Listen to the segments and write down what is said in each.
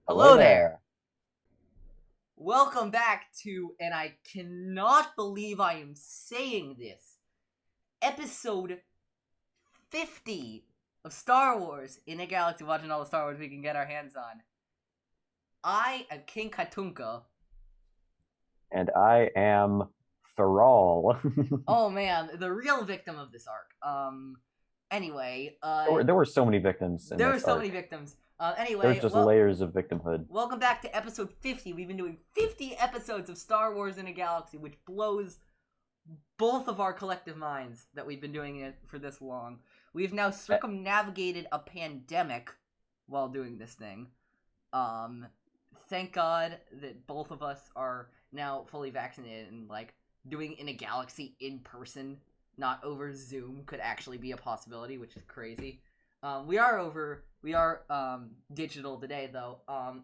Hello Hello there. there. Welcome back to, and I cannot believe I am saying this, episode 50 of Star Wars in a Galaxy, watching all the Star Wars we can get our hands on. I am King Katunka. And I am Thrall. Oh man, the real victim of this arc. Anyway, there were so many victims in there were this so many arc. victims. There's Anyway, just layers of victimhood. welcome back to episode 50. We've been doing 50 episodes of Star Wars in a Galaxy, which blows both of our collective minds that we've been doing it for this long. We've now Eh, circumnavigated a pandemic while doing this thing. Um, thank God that both of us are now fully vaccinated and like doing in a galaxy in person, not over Zoom, could actually be a possibility, which is crazy. We are digital today though,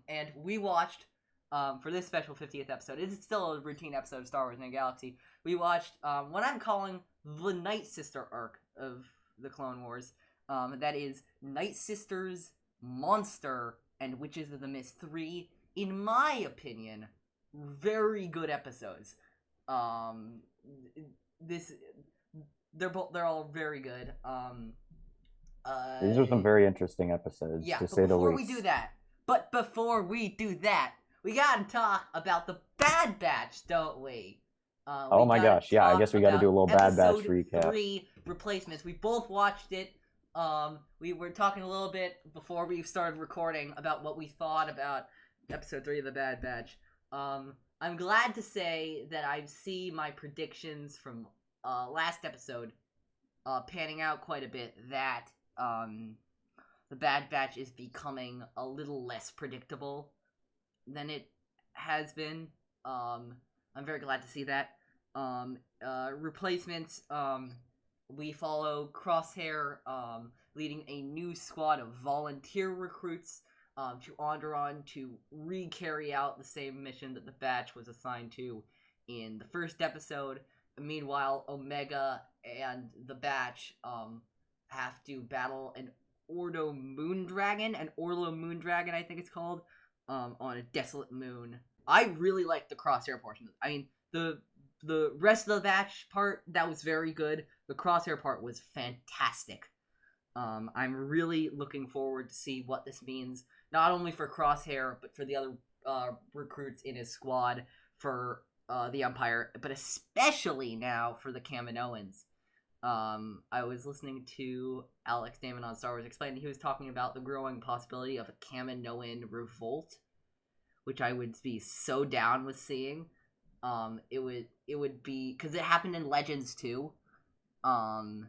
and we watched for this special 50th episode. It's still a routine episode of Star Wars in a Galaxy. We watched what I'm calling the Nightsister arc of the Clone Wars. That is Nightsisters, Monster, and Witches of the Mist 3. In my opinion, very good episodes. Um, this they're all very good. Uh, these are some very interesting episodes, yeah, to but say the before we do that, we gotta talk about the Bad Batch, don't we? Oh We my gotta gosh, yeah, I talk guess we got to about do a little Bad Batch episode recap. 3 replacements. We both watched it. We were talking a little bit before we started recording about what we thought about episode 3 of the Bad Batch. I'm glad to say that I see my predictions from last episode panning out quite a bit. That um, the Bad Batch is becoming a little less predictable than it has been. I'm very glad to see that. Replacements. We follow Crosshair leading a new squad of volunteer recruits to Onderon to re-carry out the same mission that the Batch was assigned to in the first episode. Meanwhile, Omega and the Batch have to battle an Ordo Moondragon, I think it's called, on a desolate moon. I really like the Crosshair portion. I mean, the rest of the Batch part that was very good. The Crosshair part was fantastic. I'm really looking forward to see what this means, not only for Crosshair but for the other recruits in his squad for the Empire, but especially now for the Kaminoans. I was listening to Alex Damon on Star Wars explaining he was talking about the growing possibility of a Kaminoan revolt, which I would be so down with seeing. It would be because it happened in Legends too. Um,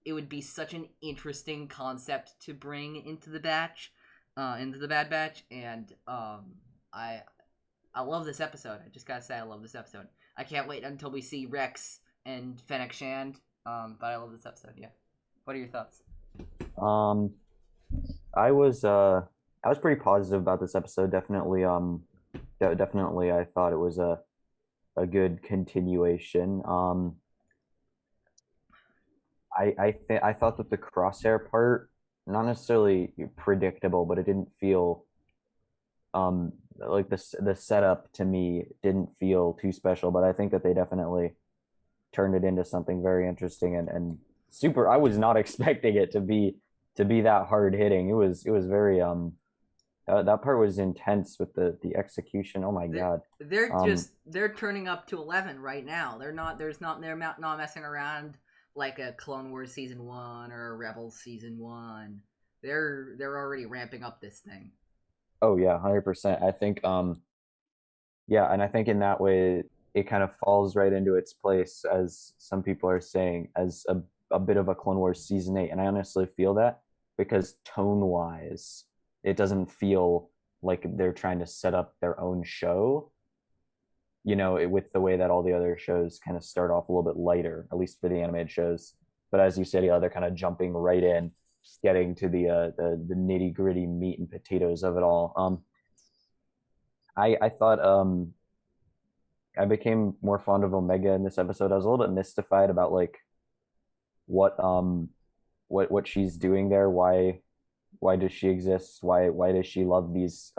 it would be such an interesting concept to bring into the Bad Batch, and I I love this episode. I just gotta say, I love this episode. I can't wait until we see Rex and Fennec Shand. But I love this episode. Yeah. What are your thoughts? Um, I was pretty positive about this episode. Definitely, definitely, I thought it was a good continuation. I thought that the crosshair part, not necessarily predictable, but it didn't feel like the setup to me didn't feel too special. But I think that they definitely turned it into something very interesting and super. I was not expecting it to be that hard hitting. It was very that part was intense with the execution. Oh my They're, God. they're Um just they're turning up to 11 right now. They're not messing around like a Clone Wars season 1 or a Rebels season 1. They're already ramping up this thing. oh yeah, 100%. I think yeah, and I think in that way it kind of falls right into its place, as some people are saying, as a bit of a Clone Wars season 8. And I honestly feel that because tone wise, it doesn't feel like they're trying to set up their own show, with the way that all the other shows kind of start off a little bit lighter, at least for the animated shows. But as you said, yeah, they're kind of jumping right in, getting to the nitty gritty meat and potatoes of it all. I thought I became more fond of Omega in this episode. I was a little bit mystified about like what she's doing there. Why does she exist? Why does she love these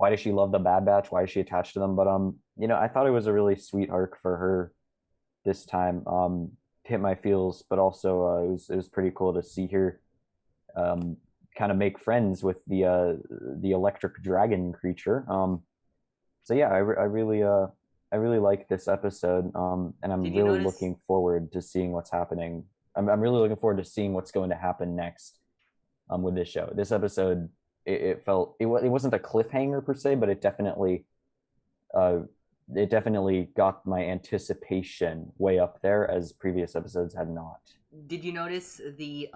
why does she love the Bad Batch? Why is she attached to them? But I thought it was a really sweet arc for her this time. Hit my feels, but also it was pretty cool to see her um kind of make friends with the electric dragon creature. So yeah, I really like this episode. And I'm Did you really notice? looking forward to seeing what's happening. I'm really looking forward to seeing what's going to happen next with this show. This episode, it felt it wasn't a cliffhanger per se, but uh it definitely got my anticipation way up there as previous episodes had not. Did you notice the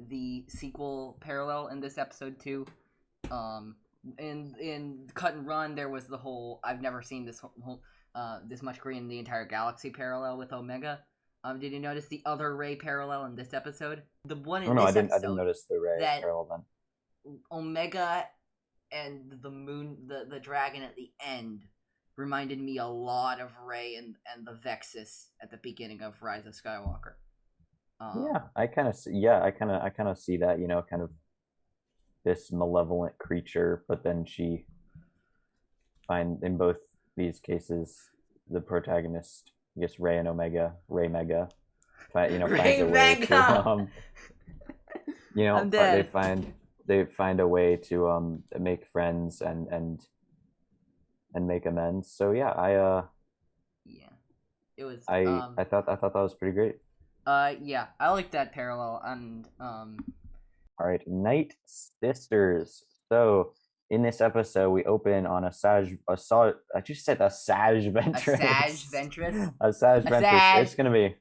the sequel parallel in this episode too? Um, in Cut and Run, there was the whole I've never seen this much green in the entire galaxy parallel with Omega. Did you notice the other Ray parallel in this episode? The one Oh in no, this I didn't episode notice the Ray that parallel then. Omega and the moon, the dragon at the end, reminded me a lot of Ray and the Vexus at the beginning of Rise of Skywalker. Yeah, Um, I kind of see that, kind of this malevolent creature, but then she find in both these cases the protagonist, I guess Ray and Omega, Ray Mega, finds Ray a way to Mega, I'm they dead. find a way to make friends and make amends. So yeah, Yeah, it was. I thought that was pretty great. Yeah, I like that parallel, and All right, Nightsisters. So in this episode, we open on Asajj. I just said Asajj Asajj Ventress. Ventress, Asajj Ventress. Asajj.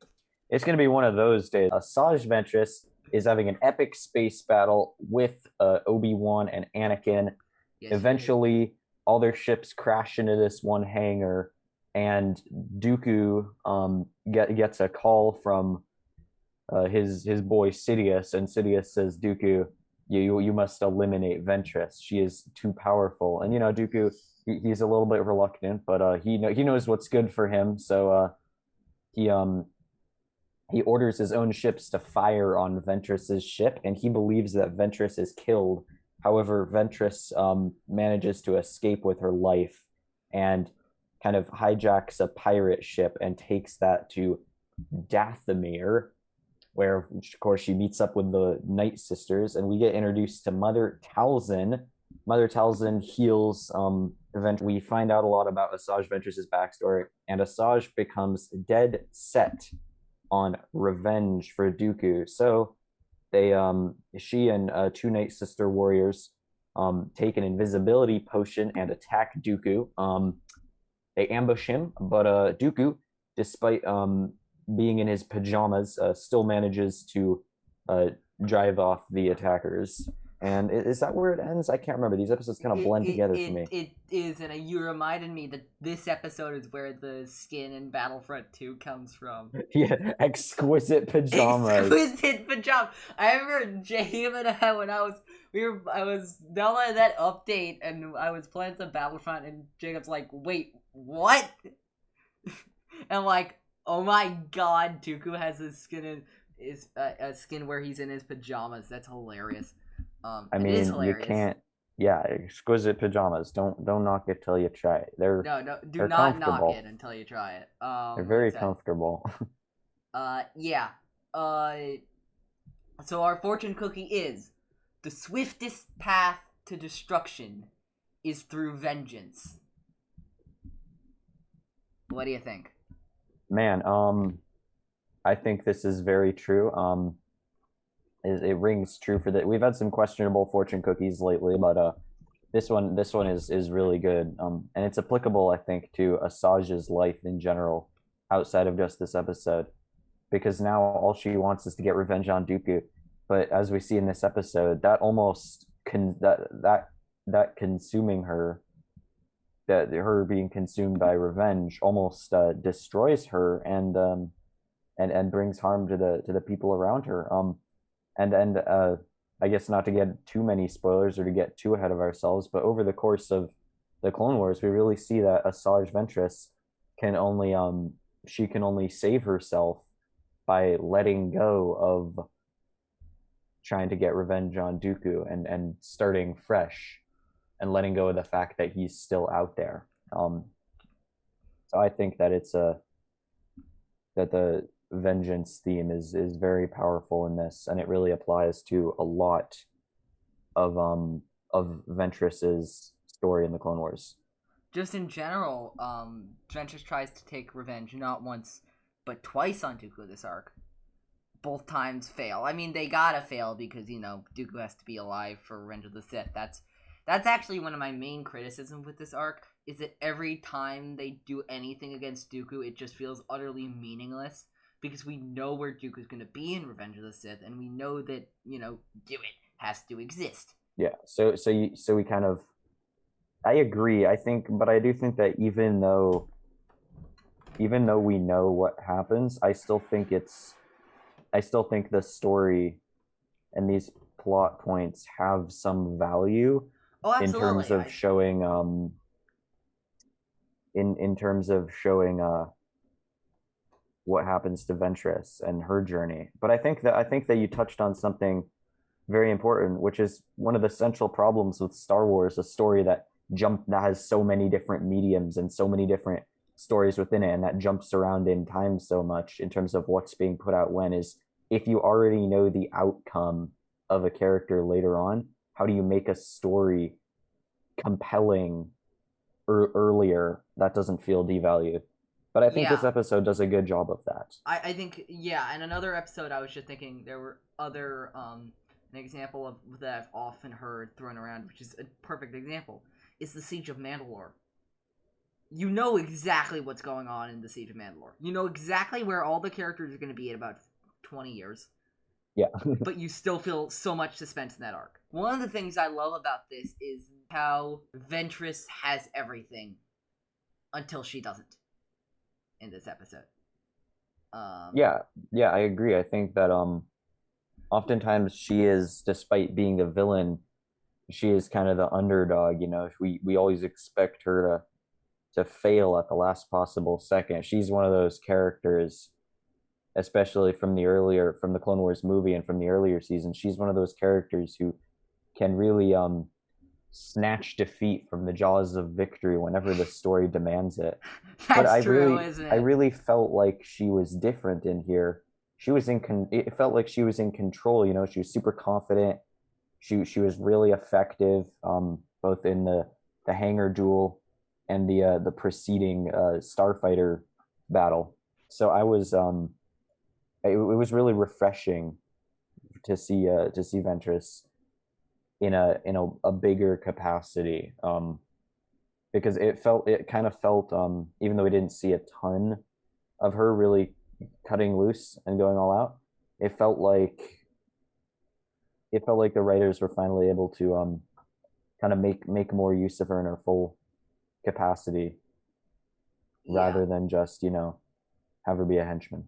It's gonna be one of those days. Asajj Ventress is having an epic space battle with Obi-Wan and Anakin. Yes, he is. Eventually, all their ships crash into this one hangar, and Dooku gets a call from his boy Sidious, and Sidious says, "Dooku, you must eliminate Ventress. She is too powerful." And Dooku, he's a little bit reluctant, but he knows what's good for him, so he he orders his own ships to fire on Ventress's ship, and he believes that Ventress is killed. However, Ventress manages to escape with her life and kind of hijacks a pirate ship and takes that to Dathomir, where of course she meets up with the Nightsisters, and we get introduced to Mother Talzin. Mother Talzin heals we find out a lot about Asajj Ventress' backstory, and Asajj becomes dead set on revenge for Dooku. So she and two Nightsister warriors take an invisibility potion and attack Dooku. They ambush him, but Dooku, despite being in his pajamas, still manages to uh, drive off the attackers. And is that where it ends? I can't remember. These episodes kind of It, blend it, together for it, me. it is, and you reminded me that this episode is where the skin in Battlefront 2 comes from. Yeah, exquisite pajamas. Exquisite pajama. I remember Jacob and I when I was downloading that update and I was playing some Battlefront and Jacob's like, wait, what? And I'm like, oh my god, Dooku has his skin in is a skin where he's in his pajamas. That's hilarious. I And it is mean, you hilarious. can't. Yeah, exquisite pajamas. Don't knock it till you try it. No, no, do They're not knock it comfortable. until you try it. They're Like I very said, comfortable. yeah. Uh, so our fortune cookie is the swiftest path to destruction is through vengeance. What do you think? Man, I think this is very true. It rings true for that. We've had some questionable fortune cookies lately, but this one is really good. And it's applicable, I think, to Asajj's life in general, outside of just this episode, because now all she wants is to get revenge on Dooku. But as we see in this episode, that almost that consuming her, that her being consumed by revenge, almost destroys her and brings harm to the people around her. And I guess not to get too many spoilers or to get too ahead of ourselves, but over the course of the Clone Wars, we really see that Asajj Ventress can only she can only save herself by letting go of trying to get revenge on Dooku and starting fresh. and letting go of the fact that he's still out there. So I think that the vengeance theme is very powerful in this, and it really applies to a lot of Ventress's story in the Clone Wars. Just in general, Ventress tries to take revenge not once but twice on Dooku this arc. Both times fail. I mean, they gotta fail because, you know, Dooku has to be alive for Revenge of the Sith. That's actually one of my main criticisms with this arc, is that every time they do anything against Dooku, it just feels utterly meaningless, because we know where Dooku's gonna be in Revenge of the Sith, and we know that, you know, do it has to exist. Yeah. So we kind of, I agree. I think, but I do think that even though we know what happens, I still think the story and these plot points have some value Oh, in terms absolutely. of showing in terms of showing what happens to Ventress and her journey. But I think that you touched on something very important, which is one of the central problems with Star Wars, a story that has so many different mediums and so many different stories within it, and that jumps around in time so much in terms of what's being put out when, is if you already know the outcome of a character later on, how do you make a story compelling earlier that doesn't feel devalued? But I think this Yeah. episode does a good job of that. I think, yeah, and another episode I was just thinking there were other an example of that I've often heard thrown around, which is a perfect example, is the Siege of Mandalore. You know exactly what's going on in the Siege of Mandalore. You know exactly where all the characters are going to be in about 20 years, Yeah. but you still feel so much suspense in that arc. One of the things I love about this is how Ventress has everything until she doesn't in this episode. Um, Yeah, yeah, I agree. I think that oftentimes she is, despite being the villain, she is kind of the underdog, you know. We always expect her to fail at the last possible second. She's one of those characters, especially from the Clone Wars movie and from the earlier seasons. She's one of those characters who can really snatch defeat from the jaws of victory whenever the story demands it. But that's true, isn't I it? really felt like she was different in here. It felt like she was in control, you know. She was super confident. She was really effective, both in the hangar duel and the preceding starfighter battle. So it was really refreshing to see Ventress in a bigger capacity, because it kind of felt, even though we didn't see a ton of her really cutting loose and going all out, it felt like the writers were finally able to kind of make more use of her in her full capacity, Yeah, rather than just, you know, have her be a henchman.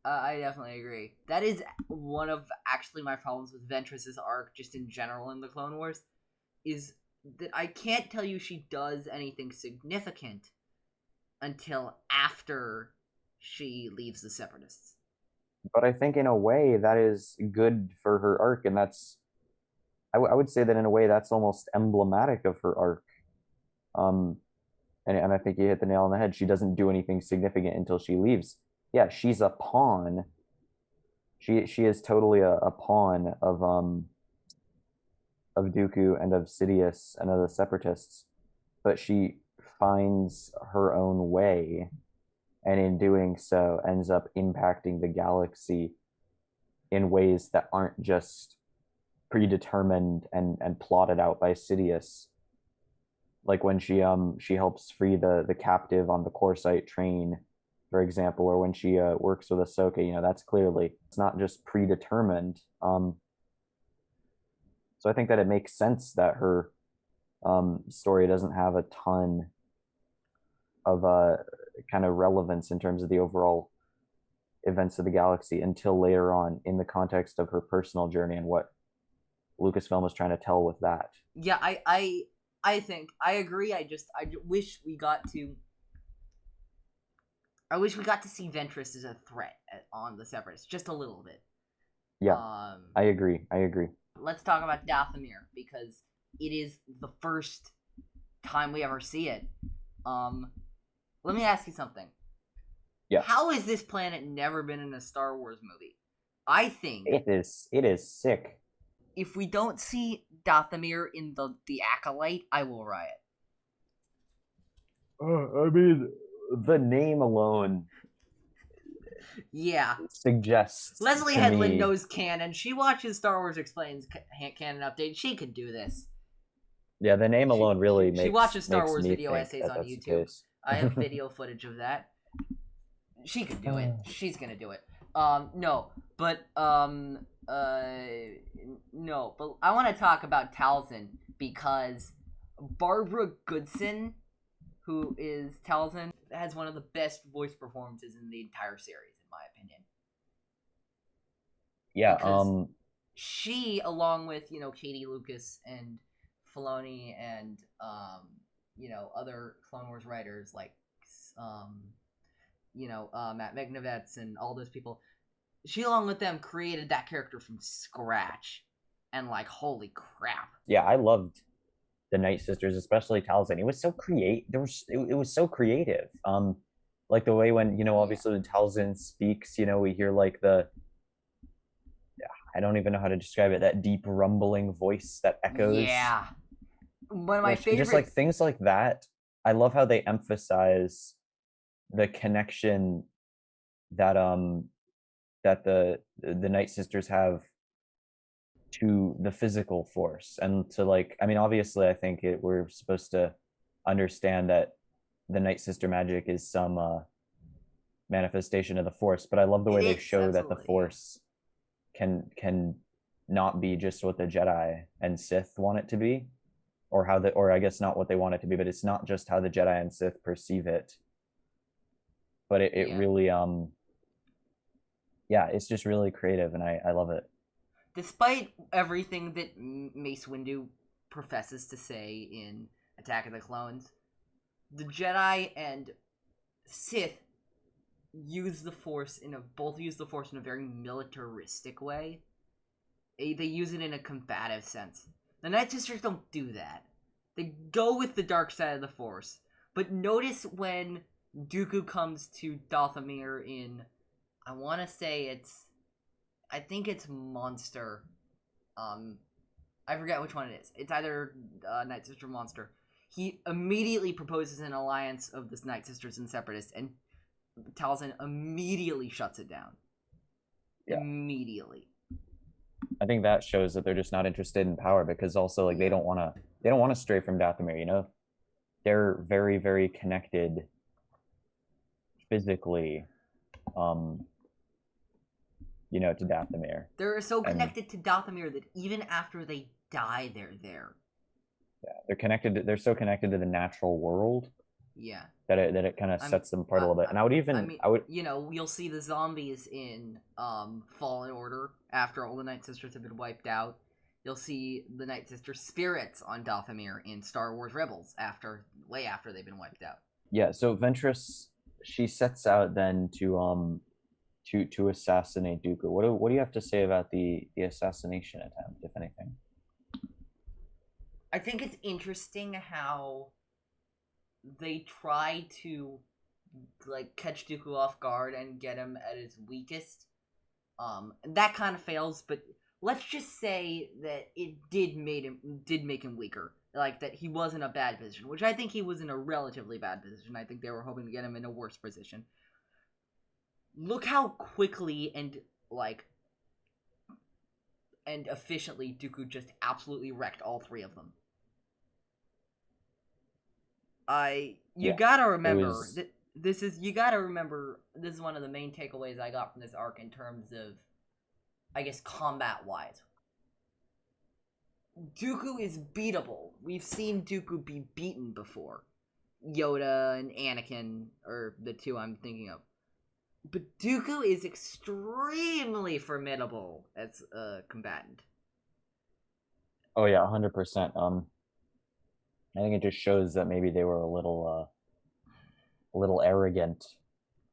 I definitely agree. That is one of actually my problems with Ventress's arc, just in general in the Clone Wars, is that I can't tell you she does anything significant until after she leaves the Separatists. But I think in a way that is good for her arc, and I would say that in a way that's almost emblematic of her arc. Um, and I think you hit the nail on the head. She doesn't do anything significant until she leaves. Yeah, she's a pawn. She is totally a pawn of Dooku and of Sidious and of the Separatists, but she finds her own way, and in doing so ends up impacting the galaxy in ways that aren't just predetermined and plotted out by Sidious. Like when she helps free the captive on the Corsite train, for example, or when she works with Ahsoka, you know, that's clearly, it's not just predetermined. So I think that it makes sense that her story doesn't have a ton of kind of relevance in terms of the overall events of the galaxy until later on, in the context of her personal journey and what Lucasfilm was trying to tell with that. Yeah, I think I agree. I wish we got to. I wish we got to see Ventress as a threat on the Separatists just a little bit. Yeah, Um, I agree. I agree. let's talk about Dathomir, because it is the first time we ever see it. Let me ask you something. Yeah, How has this planet never been in a Star Wars movie? I think it is. It is sick. if we don't see Dathomir in the Acolyte, I will riot. I mean, the name alone Yeah. suggests Leslie to Headland me. knows canon. She watches Star Wars Explains canon update. She could do this. Yeah, the name alone really She watches Star makes Wars me video think essays that on that's the YouTube. case. I have video footage of that. She could do it. She's gonna do it. No, but no, but I want to talk about Talzin because Barbara Goodson, who is Talzin, has one of the best voice performances in the entire series, in my opinion. Yeah. Because she, along with Katie Lucas and Filoni and other Clone Wars writers like Matt Megnovets and all those people, she along with them created that character from scratch, and like holy crap. Yeah, I loved the Nightsisters, especially Talzin. It was so it was so creative. Like the way when obviously when Talzin speaks, we hear like I don't even know how to describe it, that deep rumbling voice that echoes. Yeah, one of my Which just like favorite. things like that. I love how they emphasize the connection that that the Nightsisters have to the physical force and to like I mean obviously I think we're supposed to understand that the Nightsister magic is some manifestation of the force, but I love the It way they is show that the absolutely, yeah. force can not be just what the Jedi and Sith want it to be, or how the or I guess not what they want it to be, but it's not just how the Jedi and Sith perceive it, but it Yeah. really yeah, it's just really creative and I love it. Despite everything that Mace Windu professes to say in Attack of the Clones, the Jedi and Sith both use the Force in a very militaristic way. They use it in a combative sense. The Night Sisters don't do that. They go with the dark side of the Force. But notice when Dooku comes to Dathomir in, I want to say I think it's Monster. I forget which one it is. It's either Night Sister or Monster. He immediately proposes an alliance of the Night Sisters and Separatists, and Talzin immediately shuts it down. Yeah, Immediately. I think that shows that they're just not interested in power because also like Yeah. they don't want to stray from Dathomir, they're very very connected physically to Dathomir. They're so And connected to Dathomir that even after they die, they're there. yeah, they're so connected to the natural world Yeah. that it kind of sets them apart a little bit. And I would you'll see the zombies in Fallen Order after all the Night Sisters have been wiped out. You'll see the Night Sister spirits on Dathomir in Star Wars Rebels way after they've been wiped out. yeah, so Ventress, she sets out then to assassinate Dooku. What do you have to say about the assassination attempt, if anything? I think it's interesting how they try to like catch Dooku off guard and get him at his weakest. That kind of fails, but let's just say that it did make him weaker. Like that he was in a bad position, which I think he was in a relatively bad position. I think they were hoping to get him in a worse position. Look how quickly and efficiently Dooku just absolutely wrecked all three of them. You gotta remember this is one of the main takeaways I got from this arc in terms of, I guess, combat wise. Dooku is beatable. We've seen Dooku be beaten before. Yoda and Anakin are the two I'm thinking of. But Dooku is extremely formidable as a combatant. Oh yeah, 100%. I think it just shows that maybe they were a little arrogant,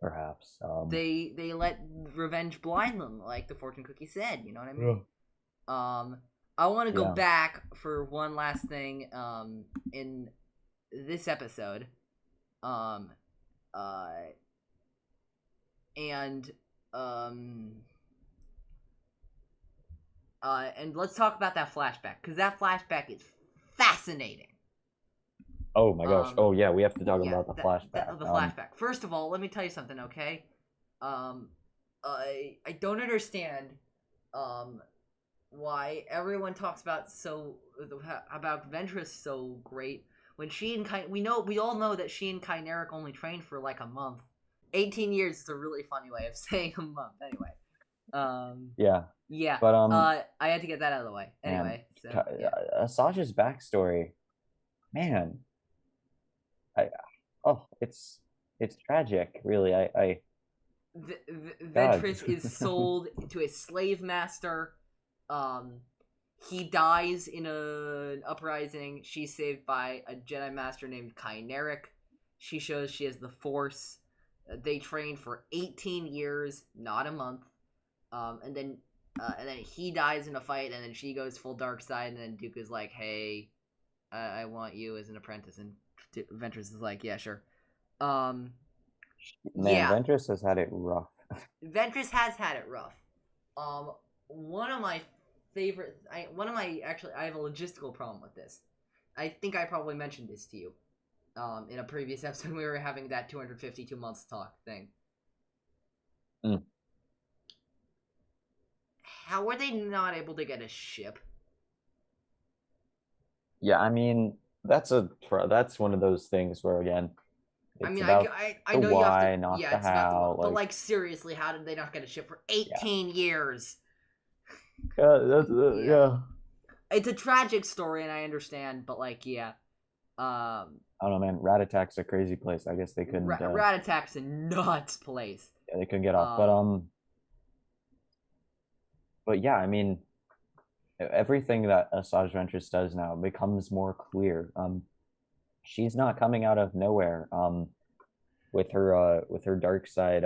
perhaps. They let revenge blind them, like the fortune cookie said. You know what I mean? I want to go Yeah. back for one last thing in this episode. Um uh and um and let's talk about that flashback, because that flashback is fascinating. Oh my gosh. Um Oh yeah, we have to talk yeah, about the that flashback. the flashback. First of all, let me tell you something, okay? Um I don't understand um why everyone talks about Ventress so great when she and we all know that she and Kyneric only trained for like a month. 18 years is a really funny way of saying a month. Anyway, Yeah, yeah. but I had to get that out of the way. man, Anyway, so yeah. Asajj's backstory, man, I oh, it's tragic, really. God, Ventress is sold to a slave master. Um, he dies in an uprising. She's saved by a Jedi master named Kyneric. She shows she has the Force. They train for 18 years, not a month. And then he dies in a fight, and then she goes full dark side, and then Dooku's like, "Hey, I want you as an apprentice," and Ventress is like, "Yeah, sure." Um, man, yeah, Ventress has had it rough. Ventress has had it rough. Um, one of my I have a logistical problem with this. I think I probably mentioned this to you. In a previous episode, we were having that 252 months talk thing. Mm. How were they not able to get a ship? Yeah, I mean, that's one of those things where again, I it's mean, about I the know you have to. why, not Yeah, the it's about the how. but Like, like seriously, how did they not get a ship for yeah, 18 years? Yeah, yeah. it's a tragic story, and I understand, but like, yeah, I don't know, man. Rat Attack's a crazy place. I guess Rat Attack's a nuts place. they couldn't get off. Um, But yeah, I mean, everything that Asajj Ventress does now becomes more clear. She's not coming out of nowhere. With her dark side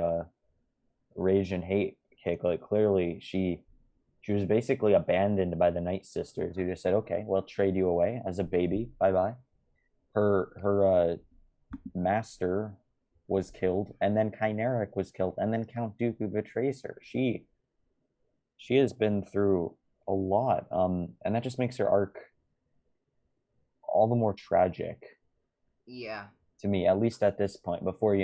rage and hate kick. Like clearly she was basically abandoned by the Nightsisters, who just said, "Okay, we'll trade you away as a baby. Bye bye." Her master was killed, and then Kyneric was killed, and then Count Dooku betrays her. She has been through a lot, and that just makes her arc all the more tragic yeah, to me, at least at this point. Before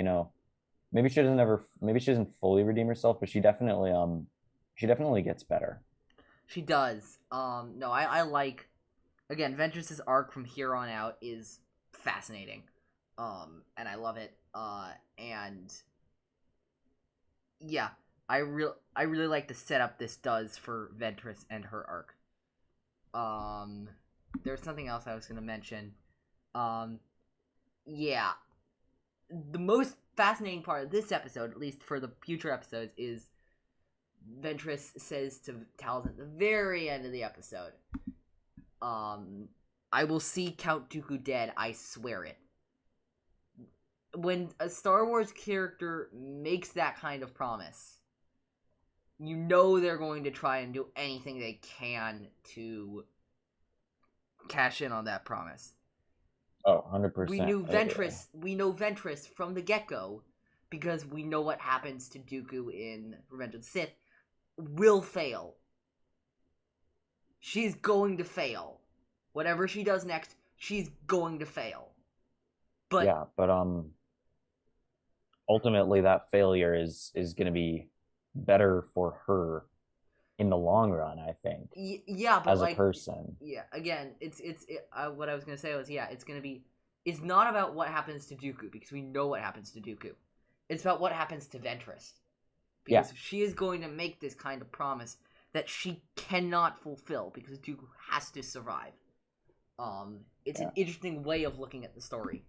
maybe she doesn't fully redeem herself, but she definitely gets better. she does. No, I like again Ventress's arc from here on out is fascinating. And I love it. And yeah, I really like the setup this does for Ventress and her arc. Um, there's something else I was gonna mention. Um, yeah, the most fascinating part of this episode, at least for the future episodes, is Ventress says to Talzin at the very end of the episode, I will see Count Dooku dead, I swear it. When a Star Wars character makes that kind of promise, you know they're going to try and do anything they can to cash in on that promise. Oh, 100%. We know Ventress from the get-go, because we know what happens to Dooku in Revenge of the Sith, will fail. She's going to fail. Whatever she does next, she's going to fail. But yeah, but ultimately that failure is going to be better for her in the long run, I think, yeah, but as a like, person. yeah, again, what I was gonna say was, yeah, it's not about what happens to Dooku, because we know what happens to Dooku. It's about what happens to Ventress, Yeah, because she is going to make this kind of promise that she cannot fulfill because Dooku has to survive. It's yeah. an interesting way of looking at the story.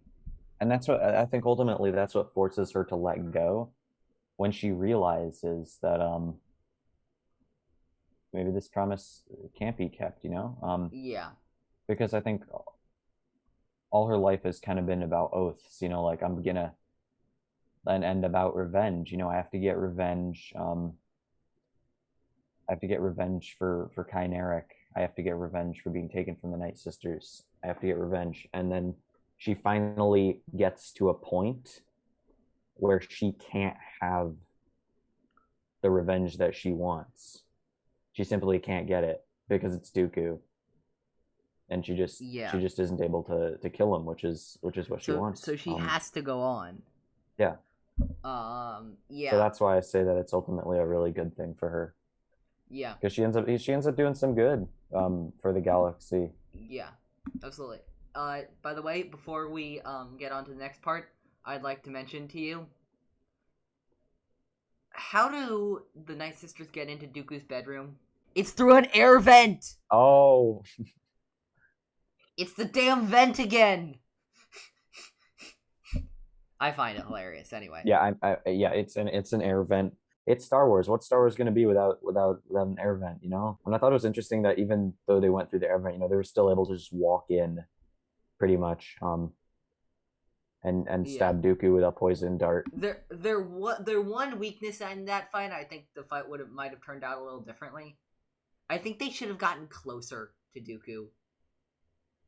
And that's what I think ultimately that's what forces her to let go when she realizes that maybe this promise can't be kept, you know? Yeah, Because I think all her life has kind of been about oaths, you know, like I'm gonna and about revenge, you know, I have to get revenge. I have to get revenge for Kyneric, I have to get revenge for being taken from the Nightsisters. I have to get revenge. And then she finally gets to a point where she can't have the revenge that she wants. She simply can't get it because it's Dooku, and she Yeah. just isn't able to kill him, which is what she So wants. she has to go on. Yeah. So Yeah. that's why I say that it's ultimately a really good thing for her Yeah. because she ends up doing some good for the galaxy. Yeah. Absolutely. By the way, before we get on to the next part, I'd like to mention to you, how do the Nightsisters get into Dooku's bedroom? It's through an air vent. Oh, It's the damn vent again. I find it hilarious. Anyway. yeah, yeah, it's an air vent. It's Star Wars. What's Star Wars going to be without an air vent? You know. And I thought it was interesting that even though they went through the air vent, they were still able to just walk in, pretty much, and Yeah. stab Dooku with a poison dart. Their one weakness in that fight, I think the fight might have turned out a little differently. I think they should have gotten closer to Dooku.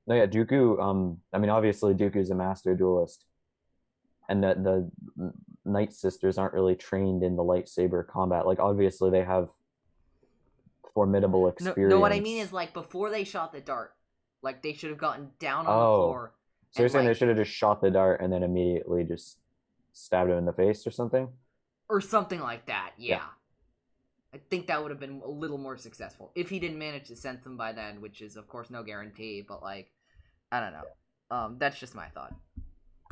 No, yeah, Dooku. I mean, obviously Dooku's a master duelist, and that the Nightsisters aren't really trained in the lightsaber combat. Like, obviously they have formidable No, what I mean experience. is like before they shot the dart, like they should have gotten down on the Oh, floor so you're and saying they like should have just shot the dart and then immediately just stabbed him in the face or something? or something like that. Yeah. Yeah, I think that would have been a little more successful if he didn't manage to sense them by then, which is of course no guarantee. But like, I don't know. That's just my thought.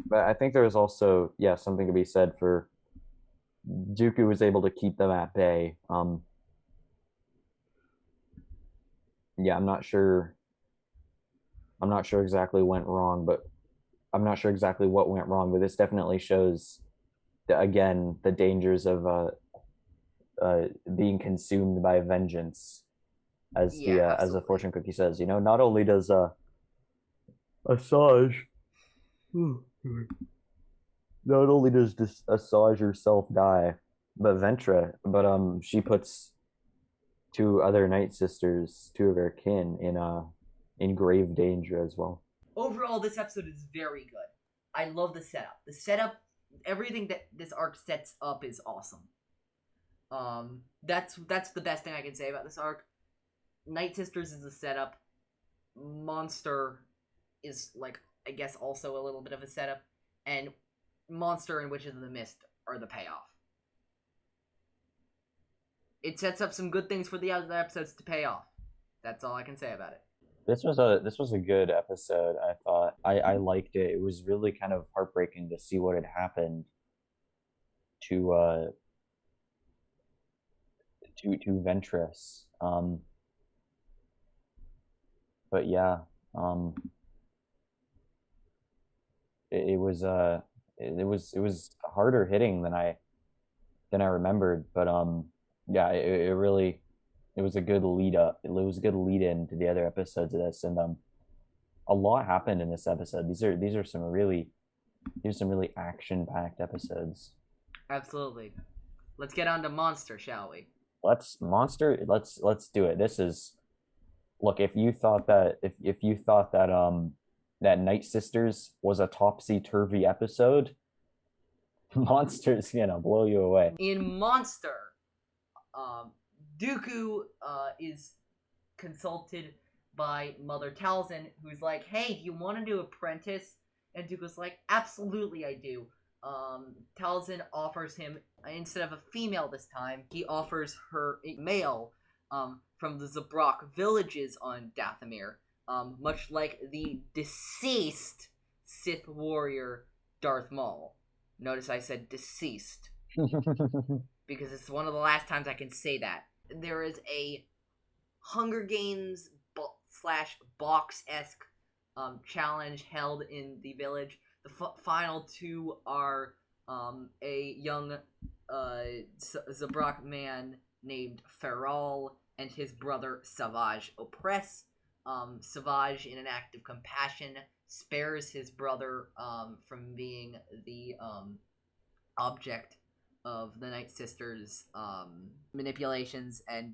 But I think there was also, yeah, something to be said for Dooku was able to keep them at bay. Yeah, I'm not sure exactly went wrong, but I'm not sure exactly what went wrong, but this definitely shows again the dangers of being consumed by vengeance, Yeah, as the absolutely. fortune cookie says. Not only does Asajj, not only does this Asajj herself die, but she puts two other Nightsisters, two of her kin, in grave danger as well. Overall, this episode is very good. I love the setup. The setup, everything that this arc sets up is awesome. That's the best thing I can say about this arc. Nightsisters is a setup. Monster is like I guess also a little bit of a setup, and Monster and Witches of the Mist are the payoff. It sets up some good things for the other episodes to pay off. That's all I can say about it. This was a good episode. I thought I liked it. It was really kind of heartbreaking to see what had happened to to Ventress. But yeah, um, it was it was harder hitting than I remembered. But yeah, it really it was a good lead up. It was a good lead in to the other episodes of this, and a lot happened in this episode. These are some really action packed episodes. Absolutely. Let's get on to Monster, shall we? Let's do it. This is look, if you thought that that Nightsisters was a topsy turvy episode, Monsters gonna blow you away. In Monster, um, Dooku is consulted by Mother Talzin, who's like, "Hey, do you want to do apprentice?" And Dooku's like, "Absolutely, I do." Talzin offers him instead of a female this time, he offers her a male from the Zabrak villages on Dathomir, much like the deceased Sith warrior Darth Maul. Notice I said deceased because it's one of the last times I can say that. There is a Hunger Games slash box esque challenge held in the village. The final two are a young Zabrak man named Feral and his brother Savage Opress. Savage, in an act of compassion, spares his brother from being the object of the Nightsisters' manipulations and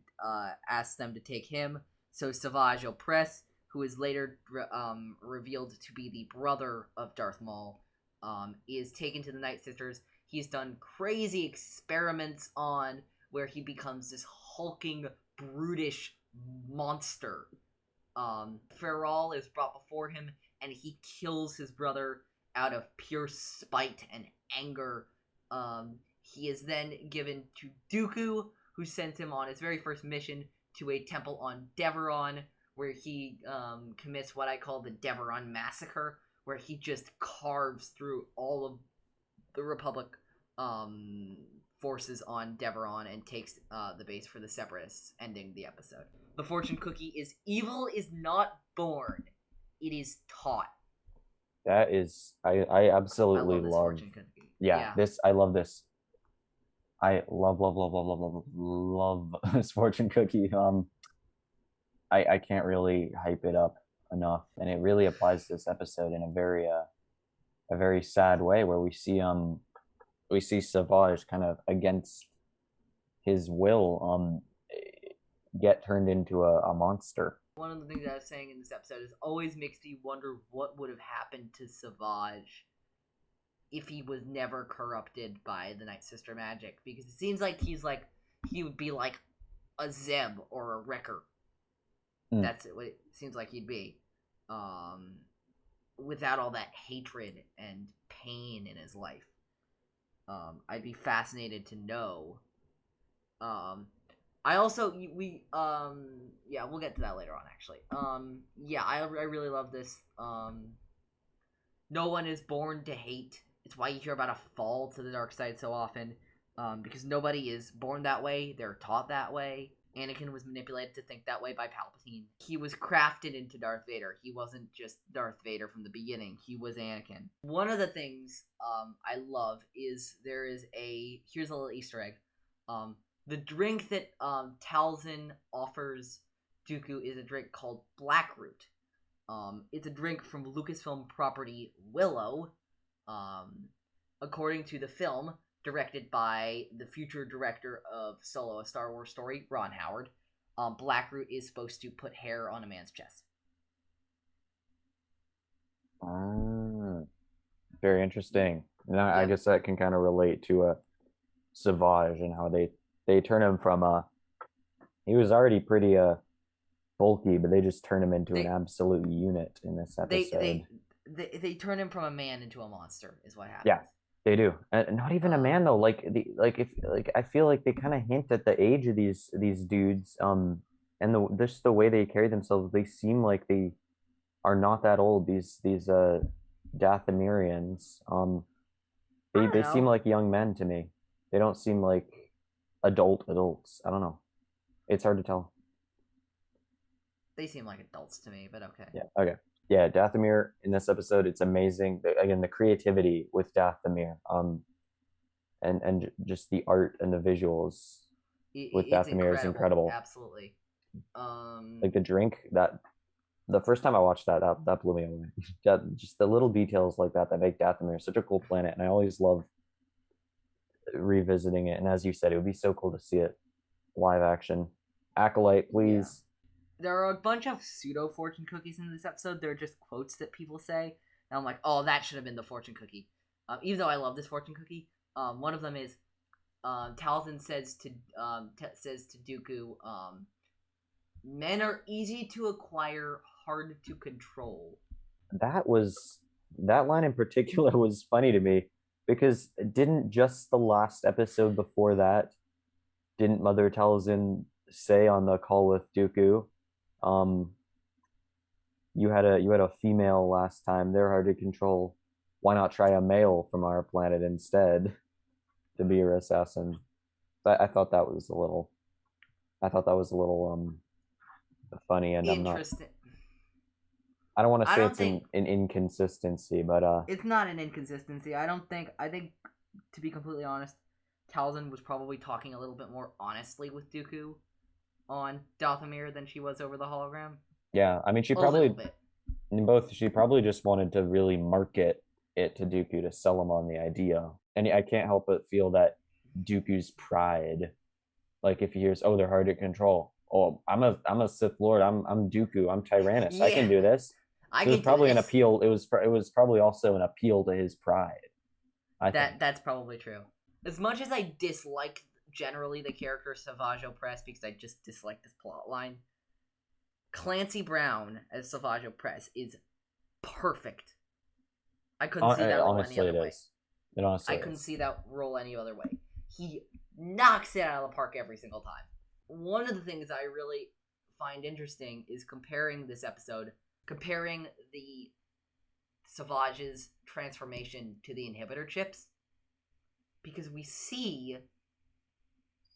asks them to take him. So Savage Opress, who is later revealed to be the brother of Darth Maul, is taken to the Nightsisters. He's done crazy experiments on where he becomes this hulking, brutish monster. Farrell is brought before him, and he kills his brother out of pure spite and anger. He is then given to Dooku, who sends him on his very first mission to a temple on Devaron, where he commits what I call the Devaron Massacre, where he just carves through all of the Republic forces on Devaron and takes the base for the Separatists, ending the episode. The fortune cookie is evil is not born, it is taught. That is, I absolutely love this fortune cookie. Yeah, this, I love this. I love this fortune cookie. I can't really hype it up enough, and it really applies to this episode in a very sad way, where we see Savage kind of against his will get turned into a monster. One of the things I was saying in this episode is always makes me wonder what would have happened to Savage if he was never corrupted by the Night Sister magic, because it seems like he would be like a Zeb or a Wrecker. That's what it seems like he'd be, without all that hatred and pain in his life. I'd be fascinated to know. I also we'll get to that later on, actually. I really love this. No one is born to hate. It's why you hear about a fall to the dark side so often, because nobody is born that way. They're taught that way. Anakin was manipulated to think that way by Palpatine. He was crafted into Darth Vader. He wasn't just Darth Vader from the beginning. He was Anakin. One of the things I love is here's a little Easter egg. The drink that Talzin offers Dooku is a drink called Blackroot. It's a drink from Lucasfilm property Willow. According to the film, directed by the future director of Solo, a Star Wars Story, Ron Howard, Blackroot is supposed to put hair on a man's chest. Very interesting. And I guess that can kind of relate to Savage and how they turn him from he was already pretty bulky, but they just turn him into an absolute unit in this episode. They turn him from a man into a monster is what happens. Yeah, they do. And not even a man though. I feel like they kind of hint at the age of these dudes. And just the way they carry themselves, they seem like they are not that old. These Dathomirians. They seem like young men to me. They don't seem like adults. I don't know. It's hard to tell. They seem like adults to me, but okay. Yeah. Okay. Yeah, Dathomir in this episode, it's amazing. Again, the creativity with Dathomir, and just the art and the visuals with Dathomir is incredible. Absolutely. Like the drink, that the first time I watched that blew me away. Just the little details like that make Dathomir such a cool planet, and I always love revisiting it. And as you said, it would be so cool to see it live action. Acolyte, please. Yeah. There are a bunch of pseudo-fortune cookies in this episode. They're just quotes that people say. And I'm like, oh, that should have been the fortune cookie. Even though I love this fortune cookie, one of them is Talzin says to Dooku, men are easy to acquire, hard to control. That line in particular was funny to me, because didn't just the last episode before that, didn't Mother Talzin say on the call with Dooku, you had a female last time, they're hard to control, why not try a male from our planet instead to be your assassin? I thought that was a little funny, and interesting. I don't want to say it's an inconsistency, but it's not an inconsistency. I think, to be completely honest, Talzin was probably talking a little bit more honestly with Dooku on Dathomir than she was over the hologram. Yeah, I mean, she probably just wanted to really market it to Dooku to sell him on the idea. And I can't help but feel that Dooku's pride, like if he hears, oh, they're hard to control, oh, I'm a Sith Lord. I'm Dooku. I'm Tyrannus. I Yeah, can do this. I So it was can do probably an this. appeal. It was probably also an appeal to his pride, I think. That's probably true. As much as I dislike generally the character Savage Opress because I just dislike this plot line, Clancy Brown as Savage Opress is perfect. I couldn't see that role any Honestly, other it way. is. It honestly I couldn't is. see that role any other way. He knocks it out of the park every single time. One of the things I really find interesting is comparing this episode, comparing the Savage's transformation to the inhibitor chips, because we see,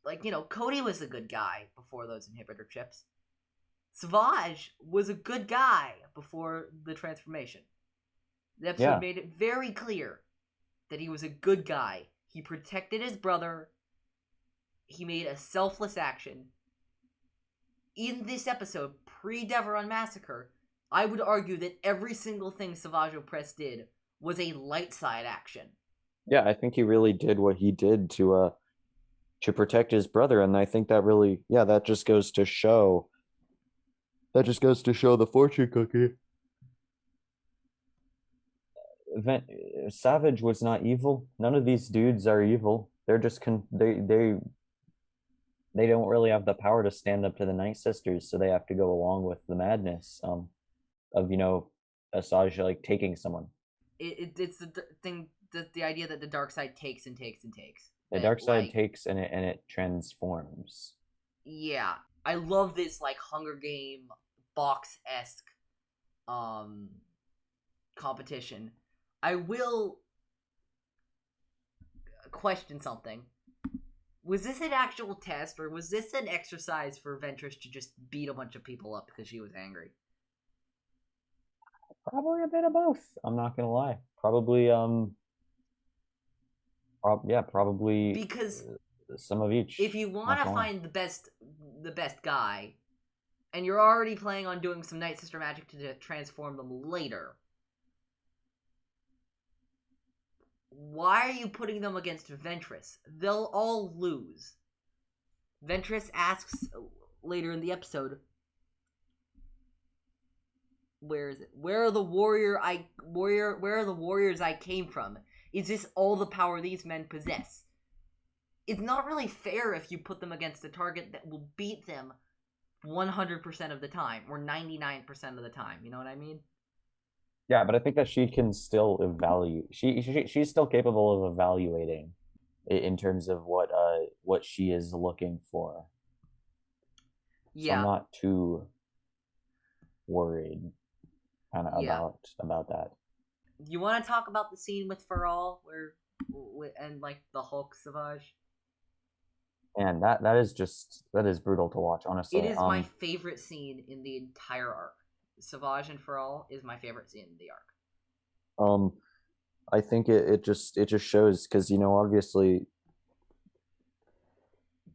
like, Cody was a good guy before those inhibitor chips. Savage was a good guy before the transformation. The episode Yeah, made it very clear that he was a good guy. He protected his brother. He made a selfless action. In this episode, pre-Devaron Massacre, I would argue that every single thing Savage Opress did was a light side action. yeah. I think he really did what he did to protect his brother, and I think that really, yeah, that just goes to show the fortune cookie. Event Savage was not evil. None of these dudes are evil. They're just they don't really have the power to stand up to the Nightsisters, so they have to go along with the madness of Asajj like taking someone. It's the thing, the idea that the dark side takes and takes and takes. The That, dark side like, takes and it transforms. yeah, I love this, like, Hunger Game box esque um competition. I will question something. Was this an actual test, or was this an exercise for Ventress to just beat a bunch of people up because she was angry? Probably a bit of both. I'm not gonna lie. Probably yeah, probably Because some of if each. you want Not to gonna lie. find the best guy, and you're already planning on doing some Night Sister magic to transform them later, why are you putting them against Ventress? They'll all lose. Ventress asks later in the episode, "Where is it? Where are the where are the warriors I came from? Is this all the power these men possess?" It's not really fair if you put them against a target that will beat them 100% of the time, or 99% of the time. You know what I mean? Yeah, but I think that she can still evaluate. She's still capable of evaluating in terms of what she is looking for. So I'm Yeah, not too worried kind of yeah. about that. You want to talk about the scene with Faral where, and, like, the Hulk Savage? And that is brutal to watch, It honestly. is my favorite scene in the entire arc. Savage and Faral is my favorite scene in the arc. Um, I think it just shows because obviously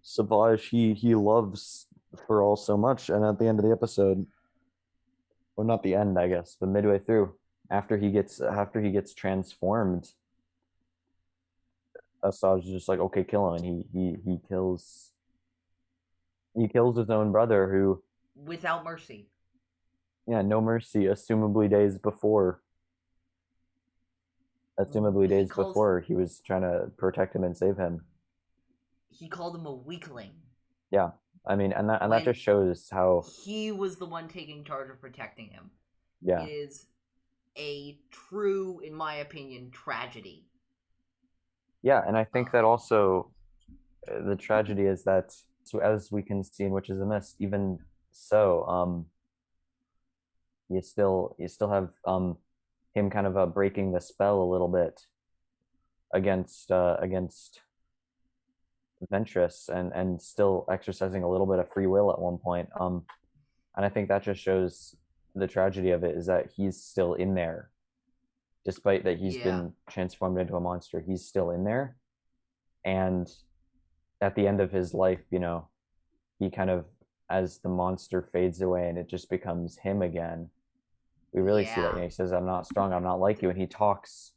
Savage he loves Pharrell so much, and at the end of the episode, or not the end, I guess, but midway through, after he gets transformed, Asajj is just like, okay, kill him, and he kills his own brother, who, Without mercy. yeah, no mercy, assumably He days calls before he was trying to protect him and save him. he called him a weakling Yeah, I mean, and that when just shows how, he was the one taking charge of protecting him. It yeah, is a true, in my opinion, tragedy. yeah, and I think that Um, also the tragedy is that, so as we can see in Witches of Mist, even so, you still have him kind of breaking the spell a little bit against Ventress, and still exercising a little bit of free will at one point. And I think that just shows the tragedy of it is that he's still in there, despite that he's yeah, been transformed into a monster. He's still in there, and at the end of his life, he kind of, as the monster fades away and it just becomes him again, we really see that. yeah. He says, "I'm not strong. I'm not like you," and he talks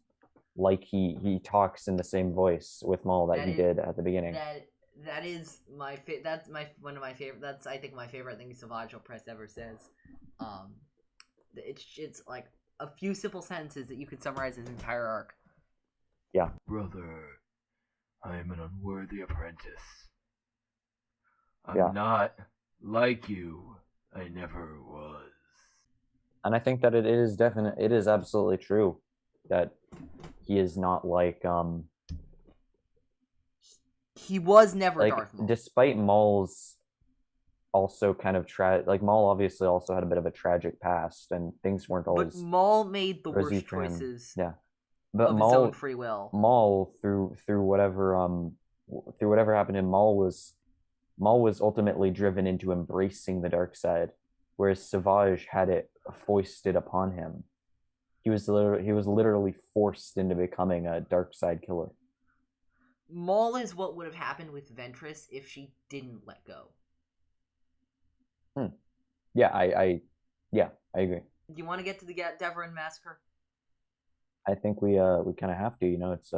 like he talks in the same voice with Maul that That he is did at the beginning. that That is that's my one of my favorite. That's I think my favorite thing Savage Opress ever says. Um, it's like a few simple sentences that you could summarize his entire arc. Yeah. Brother, I am an unworthy apprentice. Yeah. I'm not like you. I never was. And I think that it is absolutely true that he is not He was never like Darth Maul. despite Maul's also kind of like Maul obviously also had a bit of a tragic past and things weren't But always Maul made the rosy worst for him. choices Yeah. But of his own free will. Maul through whatever happened to him, Maul was ultimately driven into embracing the dark side, whereas Savage had it foisted upon him. He was literally forced into becoming a dark side killer. Maul is what would have happened with Ventress if she didn't let go. Yeah, I agree. Do you want to get to the Devaron Massacre? I think we kind of have to. You know, it's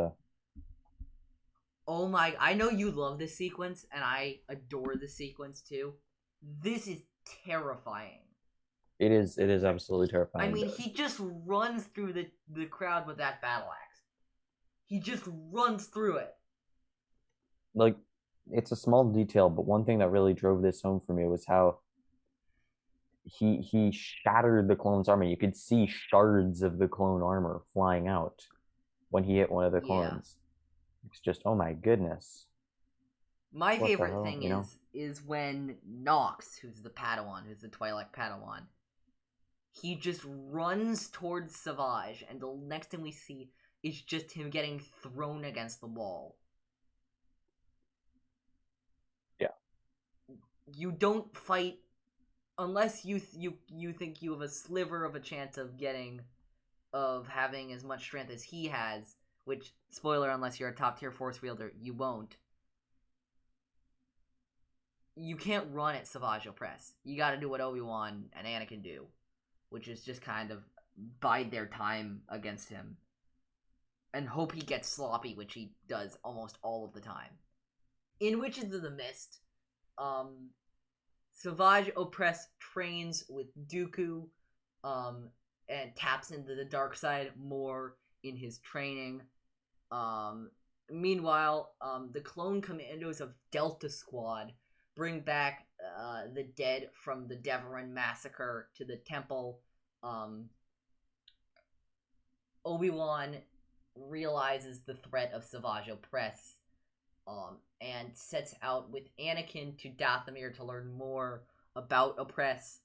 Oh my! I know you love this sequence, and I adore this sequence too. This is terrifying. it is absolutely terrifying. I mean, he just runs through the crowd with that battle axe. He just runs through it. Like, it's a small detail, but one thing that really drove this home for me was how he shattered the clone's armor. You could see shards of the clone armor flying out when he hit one of the clones. It's just, oh my goodness. My What the favorite hell, thing you know? is when Nox, who's the Padawan, who's the Twi'lek Padawan, he just runs towards Savage, and the next thing we see is just him getting thrown against the wall. Yeah. You don't fight unless you think you have a sliver of a chance of having as much strength as he has, which, spoiler, unless you're a top tier force wielder, you won't. You can't run at Savage Opress. You gotta do what Obi-Wan and Anakin do, which is just kind of bide their time against him and hope he gets sloppy, which he does almost all of the time. In Witches of the Mist, Savage Opress trains with Dooku, and taps into the dark side more in his training. Meanwhile, the clone commandos of Delta Squad bring back the dead from the Devaron Massacre to the temple. Obi-Wan realizes the threat of Savage Opress, and sets out with Anakin to Dathomir to learn more about Opress.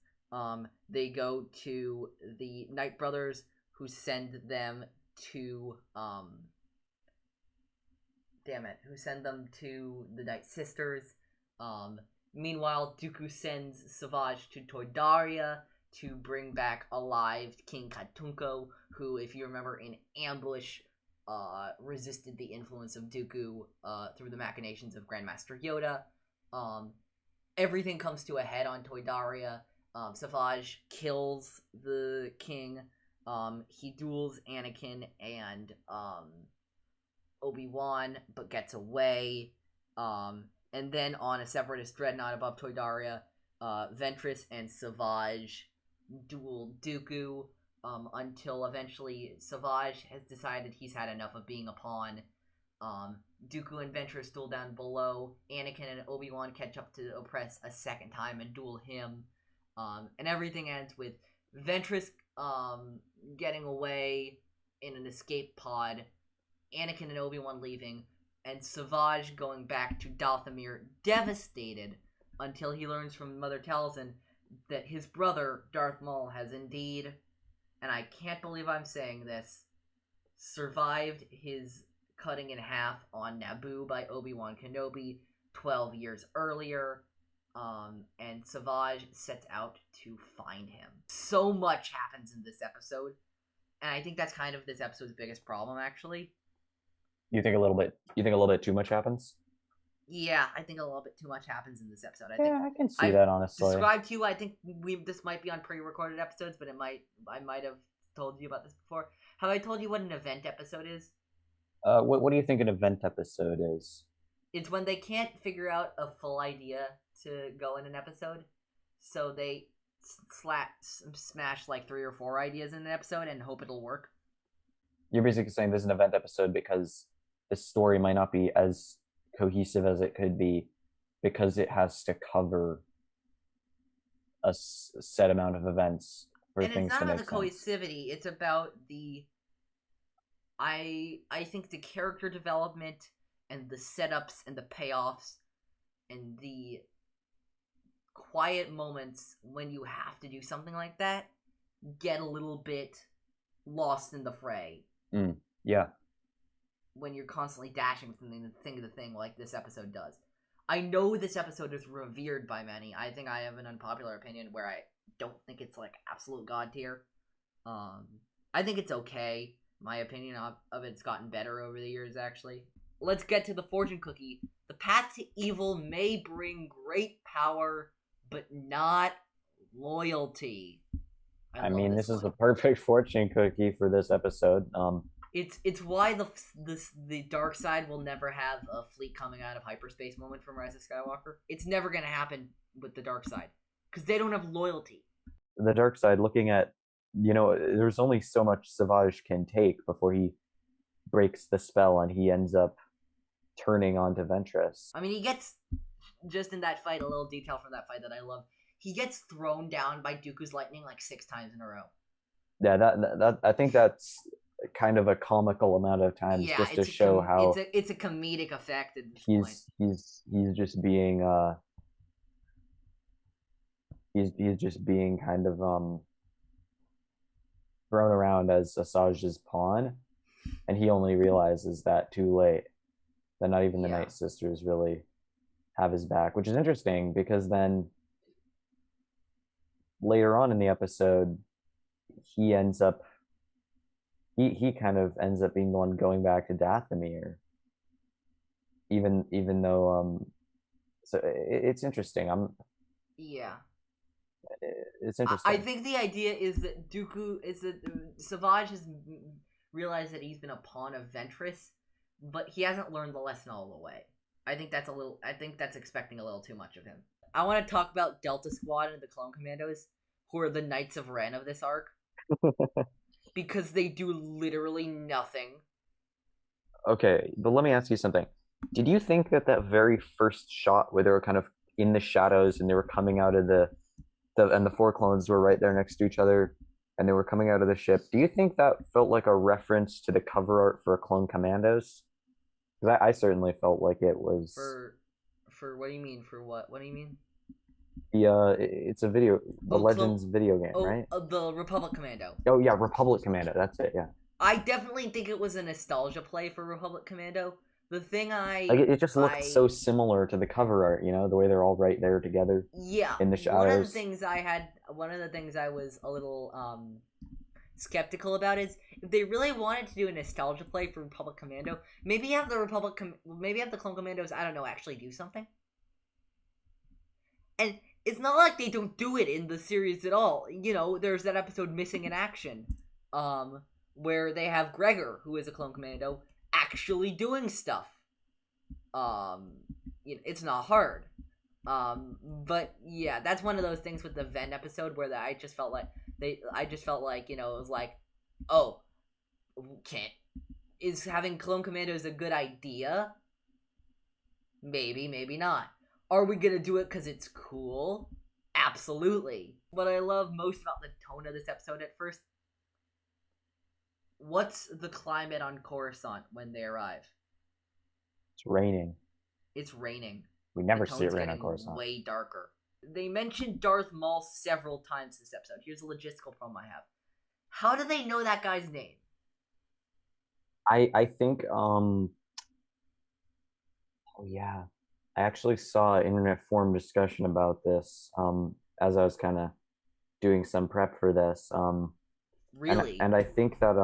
They go to the Night Brothers, who send them to who send them to the Nightsisters. Meanwhile, Dooku sends Savage to Toydaria to bring back alive King Katunko, who, if you remember, in ambush, resisted the influence of Dooku through the machinations of Grandmaster Yoda. Everything comes to a head on Toydaria. Savage kills the king. He duels Anakin and Obi-Wan, but gets away. And then on a separatist dreadnought above Toydaria, Ventress and Savage duel Dooku, until eventually Savage has decided he's had enough of being a pawn. Dooku and Ventress duel down below. Anakin and Obi-Wan catch up to Opress a second time and duel him. And everything ends with Ventress getting away in an escape pod, Anakin and Obi-Wan leaving, and Savage going back to Dathomir devastated until he learns from Mother Talzin that his brother, Darth Maul, has indeed, and I can't believe I'm saying this, survived his cutting in half on Naboo by Obi-Wan Kenobi 12 years earlier. And Savage sets out to find him. So much happens in this episode, and I think that's kind of this episode's biggest problem, actually. You think a little bit too much happens? Yeah, I think a little bit too much happens in this episode. I can see that, honestly. Described to you, I think this might be on pre-recorded episodes, but I might have told you about this before. Have I told you what an event episode is? What do you think an event episode is? It's when they can't figure out a full idea to go in an episode, so they smash like 3 or 4 ideas in an episode and hope it'll work. You're basically saying this is an event episode because the story might not be as cohesive as it could be because it has to cover a set amount of events for and things it's not to about make the sense. cohesivity, it's about the I think the character development and the setups and the payoffs and the quiet moments when you have to do something like that get a little bit lost in the fray. Yeah. When you're constantly dashing from thing to thing like this episode does. I know this episode is revered by many. I think I have an unpopular opinion where I don't think it's like absolute god tier. I think it's okay. My opinion of it's gotten better over the years, actually. Let's get to the fortune cookie. The path to evil may bring great power, but not loyalty. I mean, this is the perfect fortune cookie for this episode. It's why the dark side will never have a fleet coming out of hyperspace moment from Rise of Skywalker. It's never gonna happen with the dark side because they don't have loyalty. The dark side, looking at, there's only so much Savage can take before he breaks the spell and he ends up turning onto Ventress. I mean, he gets, just in that fight, a little detail from that fight that I love, he gets thrown down by Dooku's lightning like 6 times in a row. Yeah, that I think that's kind of a comical amount of times, just to show how it's a comedic effect at this point. He's just being he's just being kind of thrown around as Asajj's pawn, and he only realizes that too late, that not even the Nightsisters really have his back, which is interesting because then later on in the episode he ends up he kind of ends up being the one going back to Dathomir, even though so it's interesting. It's interesting. I think the idea is that Savage has realized that he's been a pawn of Ventress, but he hasn't learned the lesson all the way. I think that's expecting a little too much of him. I want to talk about Delta Squad and the Clone Commandos, who are the Knights of Ren of this arc. Because they do literally nothing. Okay, but let me ask you something. Did you think that very first shot where they were kind of in the shadows and they were coming out of and the 4 clones were right there next to each other and they were coming out of the ship, do you think that felt like a reference to the cover art for Clone Commandos? Because I certainly felt like it was. For what do you mean? For what? What do you mean? It's a video, the Legends video game, right? The Republic Commando. Oh yeah, Republic Commando. That's it. Yeah. I definitely think it was a nostalgia play for Republic Commando. The thing it just looked so similar to the cover art, the way they're all right there together. Yeah. In the shadows. One of the things I was a little skeptical about is if they really wanted to do a nostalgia play for Republic Commando, maybe have the Clone Commandos, I don't know, actually do something. And it's not like they don't do it in the series at all. There's that episode Missing in Action, where they have Gregor, who is a Clone Commando, actually doing stuff. It's not hard. But yeah, that's one of those things with the Ven episode where I just felt like it was like, oh, is having Clone Commandos a good idea? Maybe, maybe not. Are we gonna do it because it's cool? Absolutely. What I love most about the tone of this episode at first, what's the climate on Coruscant when they arrive? It's raining. It's raining. We never see it rain on Coruscant. Way darker. They mentioned Darth Maul several times this episode. Here's a logistical problem I have. How do they know that guy's name? I think oh yeah. I actually saw an internet forum discussion about this as I was kind of doing some prep for this. Really? And I think that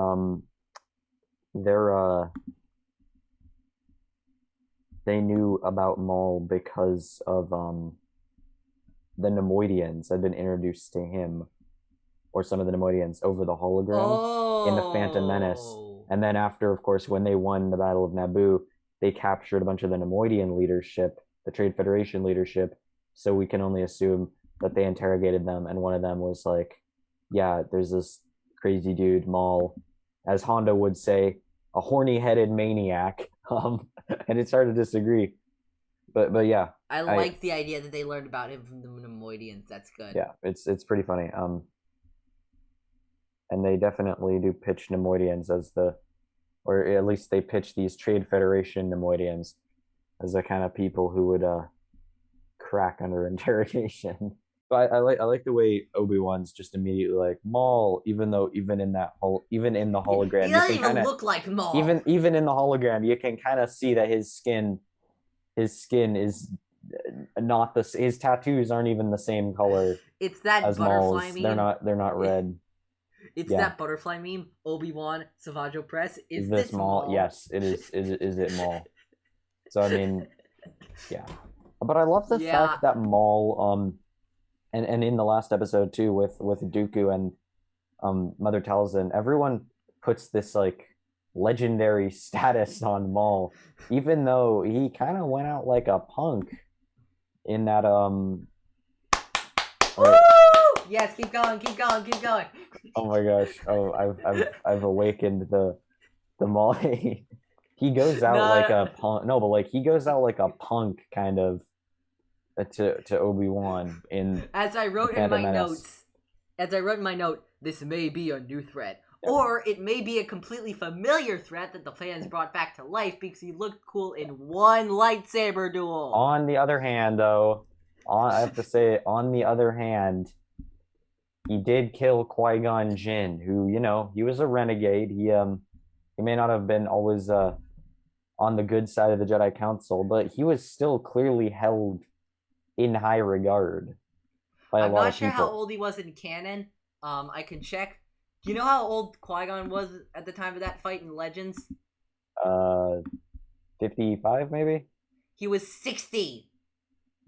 they knew about Maul because of the Nemoidians had been introduced to him, or some of the Nemoidians over the hologram in the Phantom Menace. And then after, of course, when they won the Battle of Naboo, they captured a bunch of the Nemoidian leadership, the Trade Federation leadership. So we can only assume that they interrogated them, and one of them was like, "Yeah, there's this crazy dude Maul, as Honda would say, a horny-headed maniac." And it's hard to disagree. But yeah, I like the idea that they learned about him from the Nemoidians. That's good. Yeah, it's pretty funny. And they definitely do pitch Nemoidians as or at least they pitch these Trade Federation Nemoidians as the kind of people who would crack under interrogation. But I like the way Obi-Wan's just immediately like Maul, even in the hologram, He doesn't even look like Maul. Even in the hologram, you can kind of see that his skin is not his tattoos aren't even the same color. It's that as butterfly Maul's. meme. They're not red. It's that butterfly meme. Obi-Wan, Savage Opress. Is this Maul? Yes, it is. Is it Maul? So I mean, yeah. But I love the fact that Maul, and in the last episode too, with Dooku and Mother Talzin, everyone puts this like legendary status on Maul, even though he kind of went out like a punk in that Yes, keep going. Oh my gosh! Oh, I've awakened the Maul. He goes out like a punk. No, but like he goes out like a punk kind of to Obi-Wan in. As I wrote in my note, this may be a new threat. Yeah. Or it may be a completely familiar threat that the fans brought back to life because he looked cool in one lightsaber duel. On the other hand, though, I have to say, on the other hand, he did kill Qui-Gon Jinn, who, he was a renegade. He may not have been always on the good side of the Jedi Council, but he was still clearly held in high regard by a lot of people. I'm not sure how old he was in canon. I can check. Do you know how old Qui-Gon was at the time of that fight in Legends? 55 maybe? He was 60.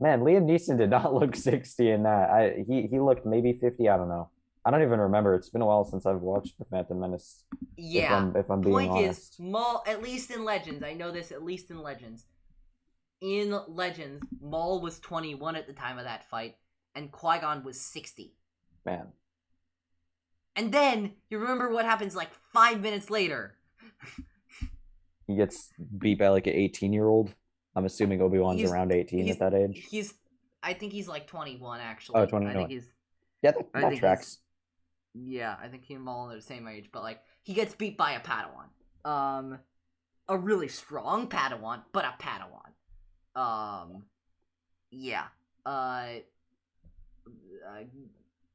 Man, Liam Neeson did not look 60 in that. He looked maybe 50, I don't know. I don't even remember. It's been a while since I've watched The Phantom Menace. Yeah. If I'm being honest. Point is, Maul, at least in Legends, I know this at least in Legends. In Legends, Maul was 21 at the time of that fight, and Qui-Gon was 60. Man. And then, you remember what happens like 5 minutes later. He gets beat by like an 18-year-old. I'm assuming Obi-Wan's around 18 at that age. I think he's like 21, actually. Oh, 21. I think he's... Yeah, that tracks. Yeah, I think he and Maul are the same age, but like, he gets beat by a Padawan. A really strong Padawan, but a Padawan. Yeah.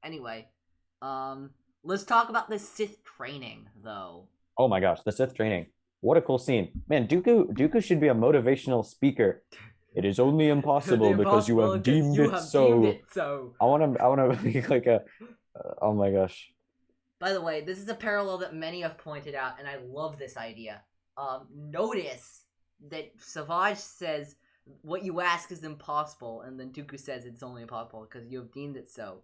Anyway, let's talk about the Sith training, though. Oh my gosh, the Sith training. What a cool scene. Man, Dooku should be a motivational speaker. It is only impossible because you have deemed it so. I want to be like a... oh my gosh. By the way, this is a parallel that many have pointed out, and I love this idea. Notice that Savage says, what you ask is impossible, and then Dooku says it's only impossible because you have deemed it so.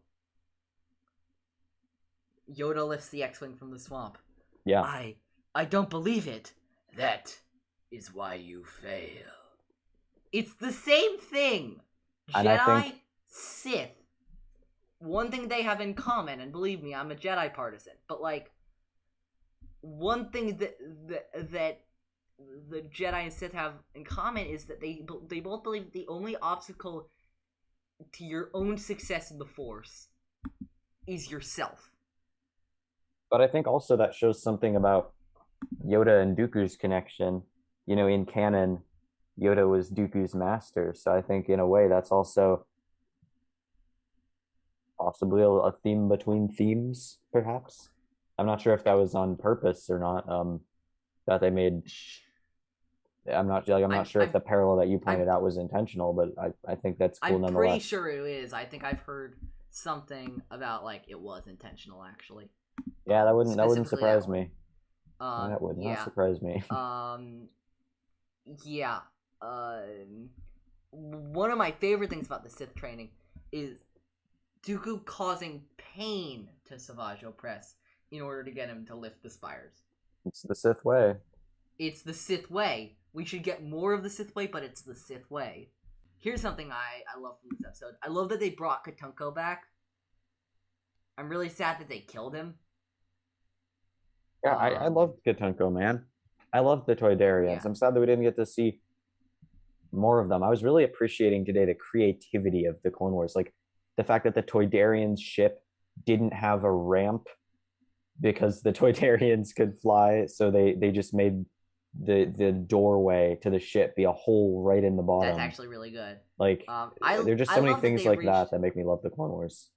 Yoda lifts the X-Wing from the swamp. Yeah. I don't believe it. That is why you fail. It's the same thing. Jedi, Sith. One thing they have in common, and believe me, I'm a Jedi partisan, but like, one thing that the Jedi and Sith have in common is that they both believe the only obstacle to your own success in the Force is yourself. But I think also that shows something about Yoda and Dooku's connection. In canon, Yoda was Dooku's master, so I think in a way that's also possibly a theme between themes, perhaps. I'm not sure if that was on purpose or not. That they made. I'm not sure if the parallel that you pointed out was intentional, but I think that's cool nonetheless. I'm pretty sure it is. I think I've heard something about like it was intentional, actually. Yeah, that wouldn't surprise me. That would not surprise me. Yeah. One of my favorite things about the Sith training is Dooku causing pain to Savage Opress in order to get him to lift the spires. It's the Sith way. It's the Sith way, We should get more of the Sith way, but it's the Sith way. Here's something I love from this episode. I love that they brought Katunko back. I'm really sad that they killed him. Yeah, I loved Katunko, man. I loved the Toydarians. Yeah. I'm sad that we didn't get to see more of them. I was really appreciating today the creativity of the Clone Wars. Like, the fact that the Toydarians ship didn't have a ramp because the Toydarians could fly, so they just made the doorway to the ship be a hole right in the bottom. That's actually really good. Like, there are just so many things like that make me love the Clone Wars.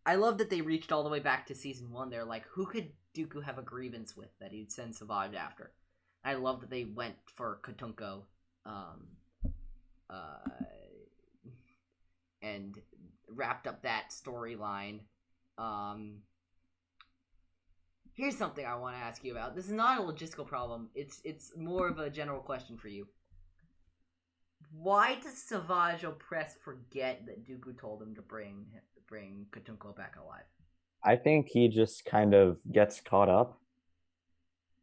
I love that they reached all the way back to season 1. They're like, who could Dooku have a grievance with that he'd send Savage after? I love that they went for Katunko, and wrapped up that storyline. Here's something I want to ask you about. This is not a logistical problem. It's more of a general question for you. Why does Savage Opress forget that Dooku told him to bring Katunko back alive? I think he just kind of gets caught up,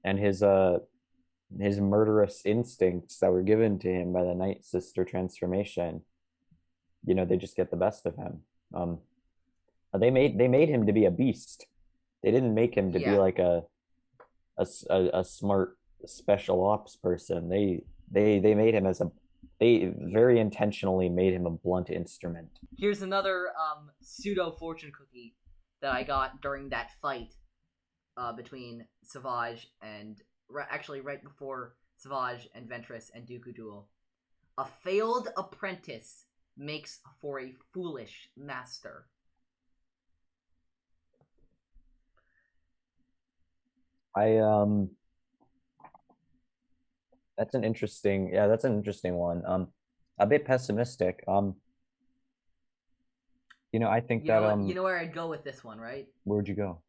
and his murderous instincts that were given to him by the Nightsister transformation, they just get the best of him. They made him to be a beast. They didn't make him to be like a smart special ops person. They made him they very intentionally made him a blunt instrument. Here's another pseudo-fortune cookie that I got during that fight between Savage and... Actually, right before Savage and Ventress and Dooku duel. A failed apprentice makes for a foolish master. That's an interesting one. A bit pessimistic. I think you know where I'd go with this one, right? Where'd you go?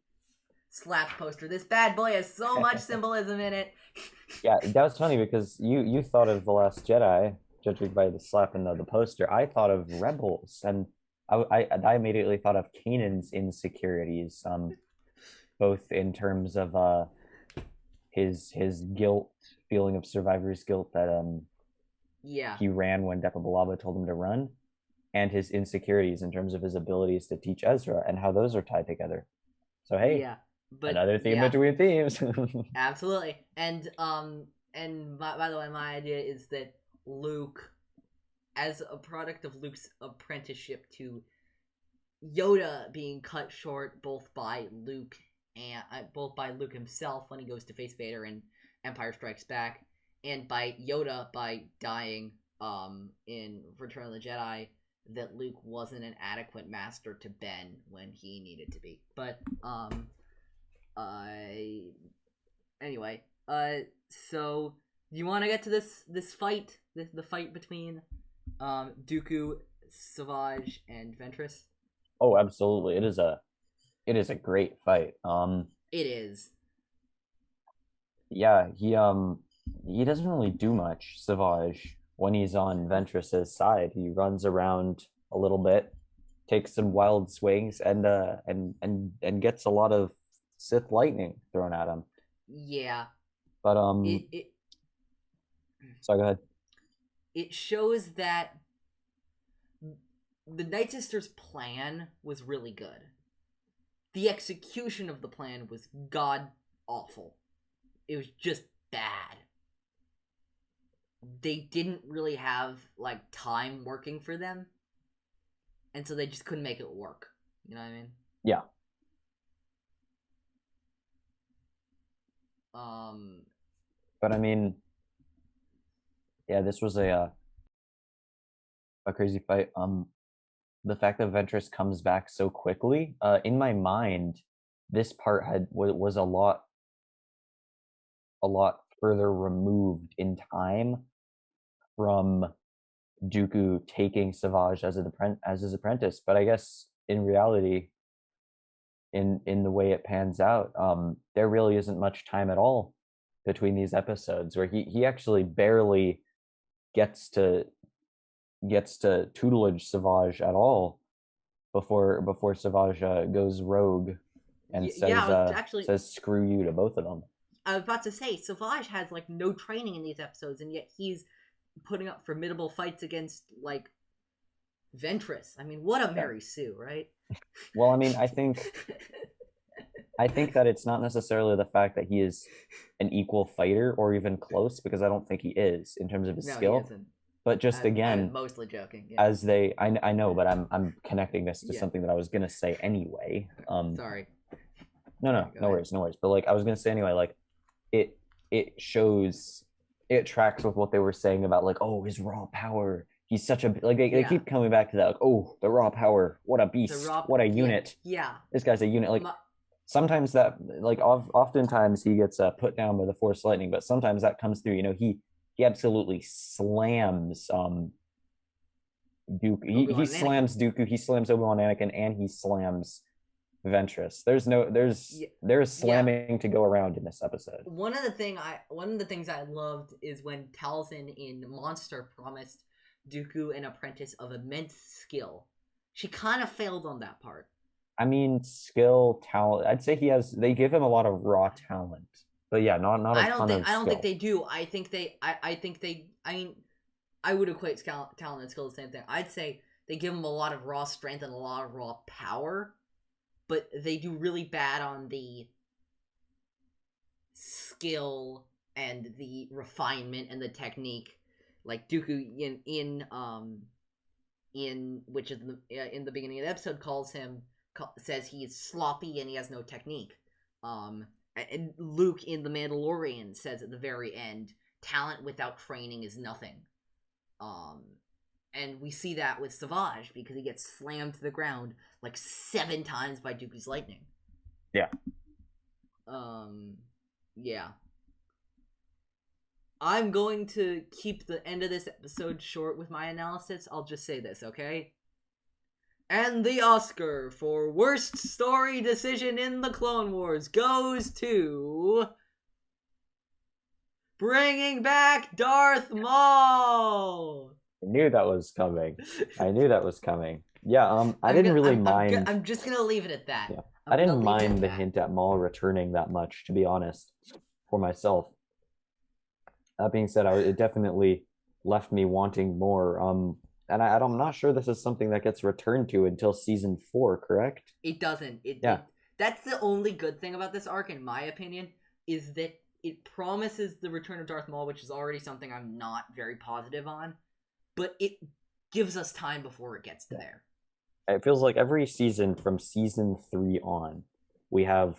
Slap poster. This bad boy has so much symbolism in it. Yeah, that was funny because you thought of The Last Jedi, judging by the slap in the poster. I thought of Rebels, and I immediately thought of Kanan's insecurities, both in terms of his guilt, feeling of survivor's guilt that he ran when Depa Billaba told him to run, and his insecurities in terms of his abilities to teach Ezra and how those are tied together. So hey, another theme between themes. Absolutely. And by the way, my idea is that Luke, as a product of Luke's apprenticeship to Yoda being cut short both by Luke himself when he goes to face Vader in Empire Strikes Back, and by Yoda by dying in Return of the Jedi, that Luke wasn't an adequate master to Ben when he needed to be. But anyway, so you want to get to this fight, the fight between Dooku, Savage, and Ventress? Oh, absolutely. It is a great fight. It is. Yeah, he doesn't really do much, Savage, when he's on Ventress's side. He runs around a little bit, takes some wild swings, and gets a lot of Sith lightning thrown at him. Yeah. But so go ahead. It shows that the Nightsisters' plan was really good. The execution of the plan was god awful. It was just bad. They didn't really have time working for them, and so they just couldn't make it work. You know what I mean? Yeah. But I mean, yeah, this was a crazy fight. The fact that Ventress comes back so quickly, in my mind, this part was a lot further removed in time from Dooku taking Savage as his apprentice. But I guess in reality, in the way it pans out, there really isn't much time at all between these episodes, where he actually barely gets to tutelage Savage at all before Savage goes rogue and says screw you to both of them. I was about to say, Savage has like no training in these episodes, and yet he's putting up formidable fights against like Ventress. I mean, what a Mary Sue, right? Well, I mean, I think that it's not necessarily the fact that he is an equal fighter or even close, because I don't think he is in terms of his skill. He isn't. But just again, I'm mostly joking. Yeah. As I know, but I'm connecting this to something that I was gonna say anyway. Sorry. No worries. But like I was gonna say anyway, like it shows, it tracks with what they were saying about like, oh, his raw power. He's such a like they keep coming back to that, like, oh, the raw power, what a beast, what a unit. Yeah. This guy's a unit. Like sometimes that like oftentimes he gets put down by the Force lightning, but sometimes that comes through. You know, he absolutely slams Dooku. He slams Dooku. He slams Obi-Wan, Anakin, and he slams Ventress. There's slamming to go around in this episode. One of the things I loved is when Talzin in Monster promised Dooku an apprentice of immense skill. She kind of failed on that part. I mean, skill, talent. I'd say they give him a lot of raw talent. But yeah, not a ton of skill. I don't think they do. I mean, I would equate talent and skill the same thing. I'd say they give him a lot of raw strength and a lot of raw power, but they do really bad on the skill and the refinement and the technique. Like Dooku in which is in the beginning of the episode says he is sloppy and he has no technique. And Luke in The Mandalorian says at the very end, talent without training is nothing. And we see that with Savage because he gets slammed to the ground like 7 times by Dooku's lightning. Yeah. Yeah. I'm going to keep the end of this episode short with my analysis. I'll just say this, okay? And the Oscar for Worst Story Decision in the Clone Wars goes to bringing back Darth Maul. I knew that was coming. Yeah, I didn't really mind. I'm just gonna leave it at that. Yeah. I didn't mind the hint at Maul returning that much, to be honest, for myself. That being said, it definitely left me wanting more. And I'm not sure this is something that gets returned to until season 4, correct? It doesn't. That's the only good thing about this arc, in my opinion, is that it promises the return of Darth Maul, which is already something I'm not very positive on, but it gives us time before it gets to there. It feels like every season from season 3 on, we have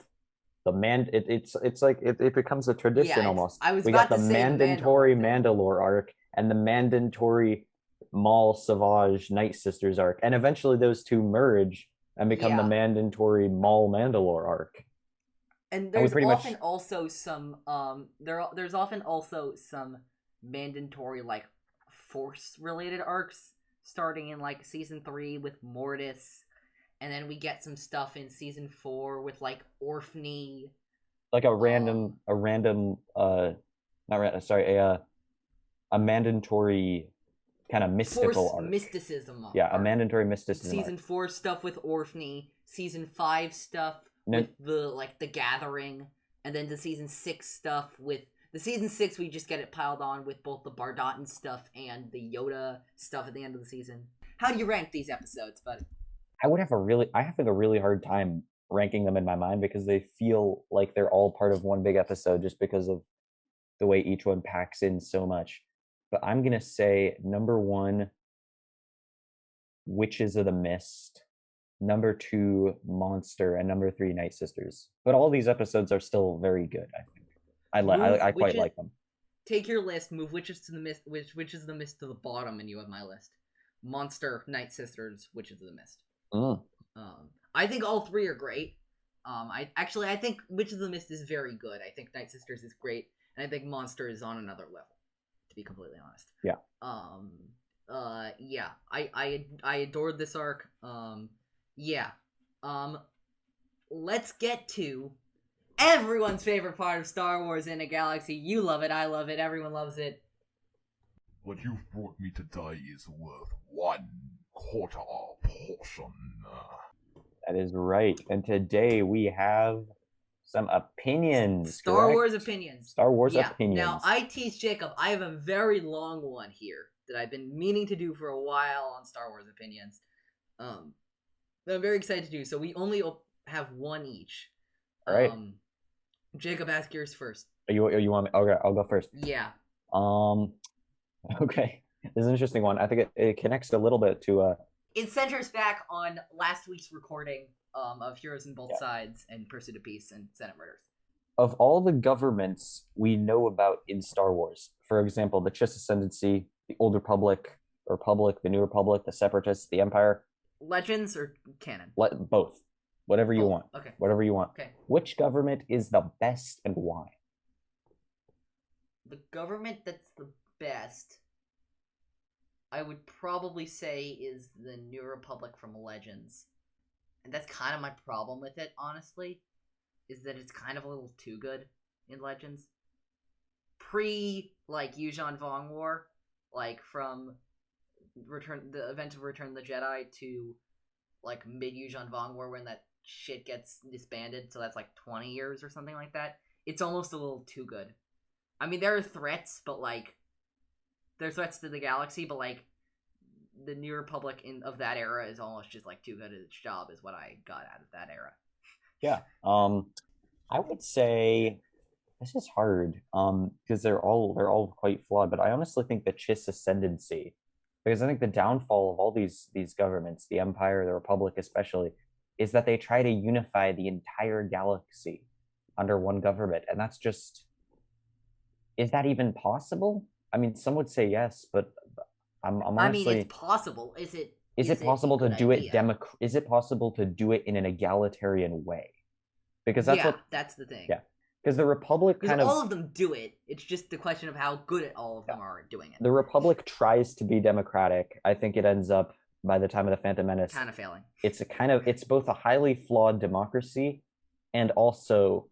the it's like it becomes a tradition almost. We got the mandatory Mandalore arc and the mandatory Maul Savage Nightsisters arc, and eventually those two merge and become the mandatory Maul Mandalore arc. And there's often also some there's often also some mandatory like Force related arcs starting in like season 3 with Mortis, and then we get some stuff in season 4 with like Orphany, like a mandatory kind of mystical arc. Mysticism arc. Yeah, a mandatory mysticism season arc. 4 stuff with Orphany, season 5 stuff with the Gathering, and then the season 6 stuff with the season 6 we just get it piled on with both the Bardotan stuff and the Yoda stuff at the end of the season. How do you rank these episodes, bud? I have a really hard time ranking them in my mind because they feel like they're all part of one big episode just because of the way each one packs in so much. But I'm going to say number 1, Witches of the Mist, number 2, Monster, and number 3, Nightsisters. But all these episodes are still very good, I think. I quite like them. Take your list, move Witches of the Mist to the bottom, and you have my list. Monster, Nightsisters, Witches of the Mist. I think all 3 are great. I think Witches of the Mist is very good. I think Nightsisters is great, and I think Monster is on another level, to be completely honest. Yeah. I adored this arc. Let's get to everyone's favorite part of Star Wars in a Galaxy. You love it, I love it, everyone loves it. What you've brought me today is worth 1/4 portion. That is right. And today we have some opinions. Star correct? Wars opinions. Star Wars Yeah. opinions. Now, I tease Jacob. I have a very long one here that I've been meaning to do for a while on Star Wars opinions. That I'm very excited to do. So we only have one each. All right. Jacob, ask yours first. You want me? Okay, I'll go first. Yeah. Okay. This is an interesting one. I think it connects a little bit to It centers back on last week's recording of Heroes on Both Sides and Pursuit of Peace and Senate Murders. Of all the governments we know about in Star Wars, for example, the Chiss Ascendancy, the Old Republic, the Republic, the New Republic, the Separatists, the Empire. Legends or canon? Both. Whatever you want. Okay. Whatever you want. Okay. Which government is the best and why? The government that's the best, I would probably say, is the New Republic from Legends. And that's kind of my problem with it, honestly, is that it's kind of a little too good in Legends. Like, Yuuzhan Vong War, like, from the event of Return of the Jedi to, like, mid-Yuuzhan Vong War when that shit gets disbanded, so that's, like, 20 years or something like that. It's almost a little too good. I mean, there are threats, but, like, there are threats to the galaxy, but, like, the New Republic of that era is almost just, like, too good at its job, is what I got out of that era. Yeah. I would say this is hard, because they're all quite flawed, but I honestly think the Chiss Ascendancy, because I think the downfall of all these governments, the Empire, the Republic especially, is that they try to unify the entire galaxy under one government, and that's just... Is that even possible? I mean, some would say yes, but I'm honestly... I mean, it's possible. Is it possible to do it Is it possible to do it in an egalitarian way? Because that's the thing. Yeah, because the Republic kind of... all of them do it. It's just the question of how good at all of them are at doing it. The Republic tries to be democratic. I think it ends up, by the time of the Phantom Menace, kind of failing. It's both a highly flawed democracy and also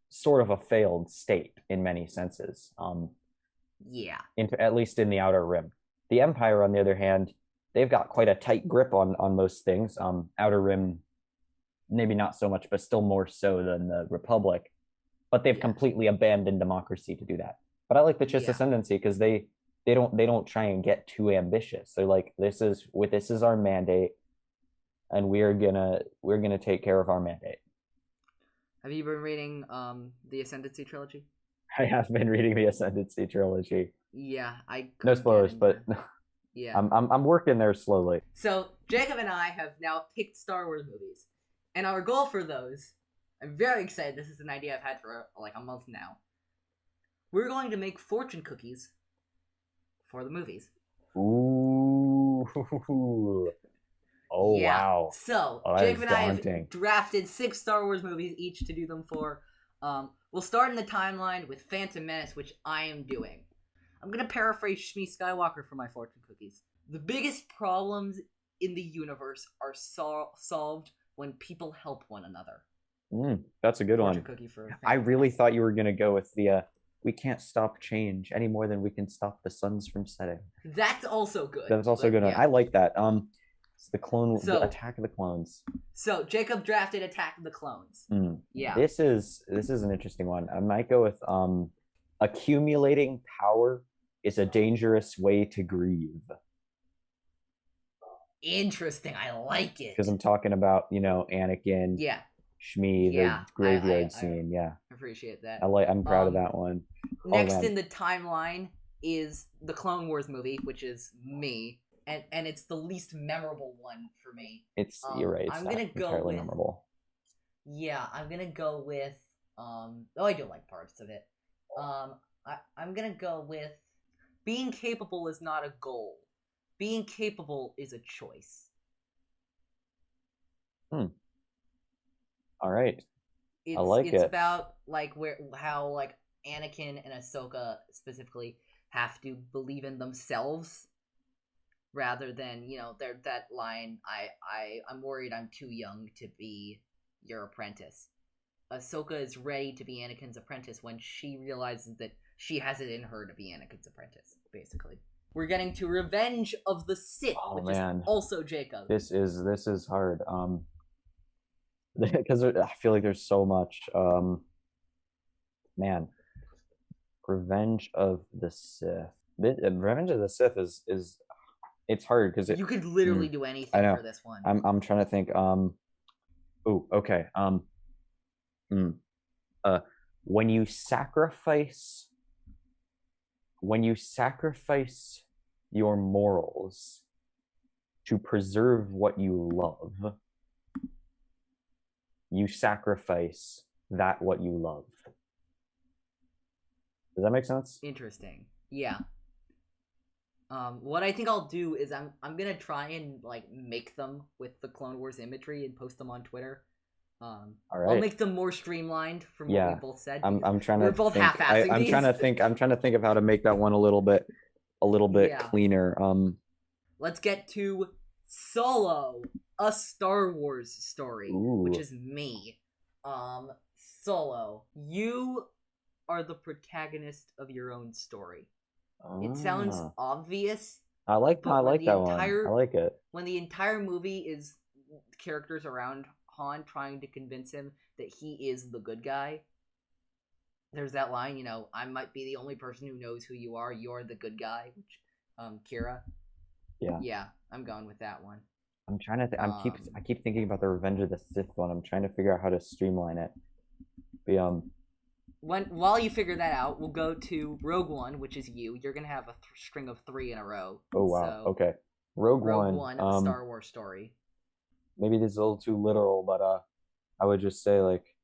sort of a failed state in many senses. At least in the Outer Rim. The Empire, on the other hand, they've got quite a tight grip on most things. Outer Rim, maybe not so much, but still more so than the Republic. But they've completely abandoned democracy to do that. But I like the Chiss Ascendancy because they don't try and get too ambitious. They're like, this is our mandate, and we're gonna take care of our mandate. Have you been reading the Ascendancy trilogy? I have been reading the Ascendancy trilogy. Yeah, no spoilers, but yeah, I'm working there slowly. So Jacob and I have now picked Star Wars movies, and our goal for those, I'm very excited. This is an idea I've had for like a month now. We're going to make fortune cookies for the movies. Ooh. Oh, yeah. Wow. So, Jacob and I have drafted 6 Star Wars movies each to do them for. We'll start in the timeline with Phantom Menace, which I am doing. I'm going to paraphrase Shmi Skywalker for my fortune cookies. The biggest problems in the universe are solved when people help one another. That's a good fortune one. Cookie for I really thought you were going to go with the we can't stop change any more than we can stop the suns from setting. That's also good. That's also a good one. I like that. It's the Attack of the Clones. So Jacob drafted Attack of the Clones. Yeah. This is an interesting one. I might go with accumulating power is a dangerous way to grieve. Interesting. I like it. Because I'm talking about, Anakin. Yeah. Shmi, the graveyard scene. Yeah. I appreciate that. I'm proud of that one. Next in the timeline is the Clone Wars movie, which is me. And it's the least memorable one for me. You're right. It's not entirely memorable. Yeah, I'm gonna go with I do like parts of it. I'm gonna go with being capable is not a goal. Being capable is a choice. All right. I like it. It's about how Anakin and Ahsoka specifically have to believe in themselves. Rather than, that line, I'm worried I'm too young to be your apprentice. Ahsoka is ready to be Anakin's apprentice when she realizes that she has it in her to be Anakin's apprentice, basically. We're getting to Revenge of the Sith, which is also Jacob. This is hard. because I feel like there's so much. Man, Revenge of the Sith. Revenge of the Sith is it's hard because You could literally do I anything know. for this one. I'm trying to think. Oh, okay. Mm, uh, when you sacrifice your morals to preserve what you love, you sacrifice that what you love. Does that make sense? Interesting. Yeah. What I think I'll do is I'm gonna try and like make them with the Clone Wars imagery and post them on Twitter. All I'll right. make them more streamlined from what Yeah. we both said. I'm trying to We're both think. half-assing I'm these. trying to think of how to make that one a little bit Yeah. cleaner. Let's get to Solo, a Star Wars story, which Ooh. is me. Solo, you are the protagonist of your own story. It sounds Ah. obvious, I like but when the that entire one. I like it. when the entire movie is characters around Han trying to convince him that he is the good guy. There's that line, I might be the only person who knows who you are. You're the good guy, which, Kira. Yeah. Yeah, I'm going with that one. I'm trying to. I keep thinking about the Revenge of the Sith one. I'm trying to figure out how to streamline it. But, while you figure that out, we'll go to Rogue One, which is you. You're gonna have a string of 3 in a row. Oh wow. So, Okay. Rogue One, a Star Wars story. Maybe this is a little too literal, but I would just say like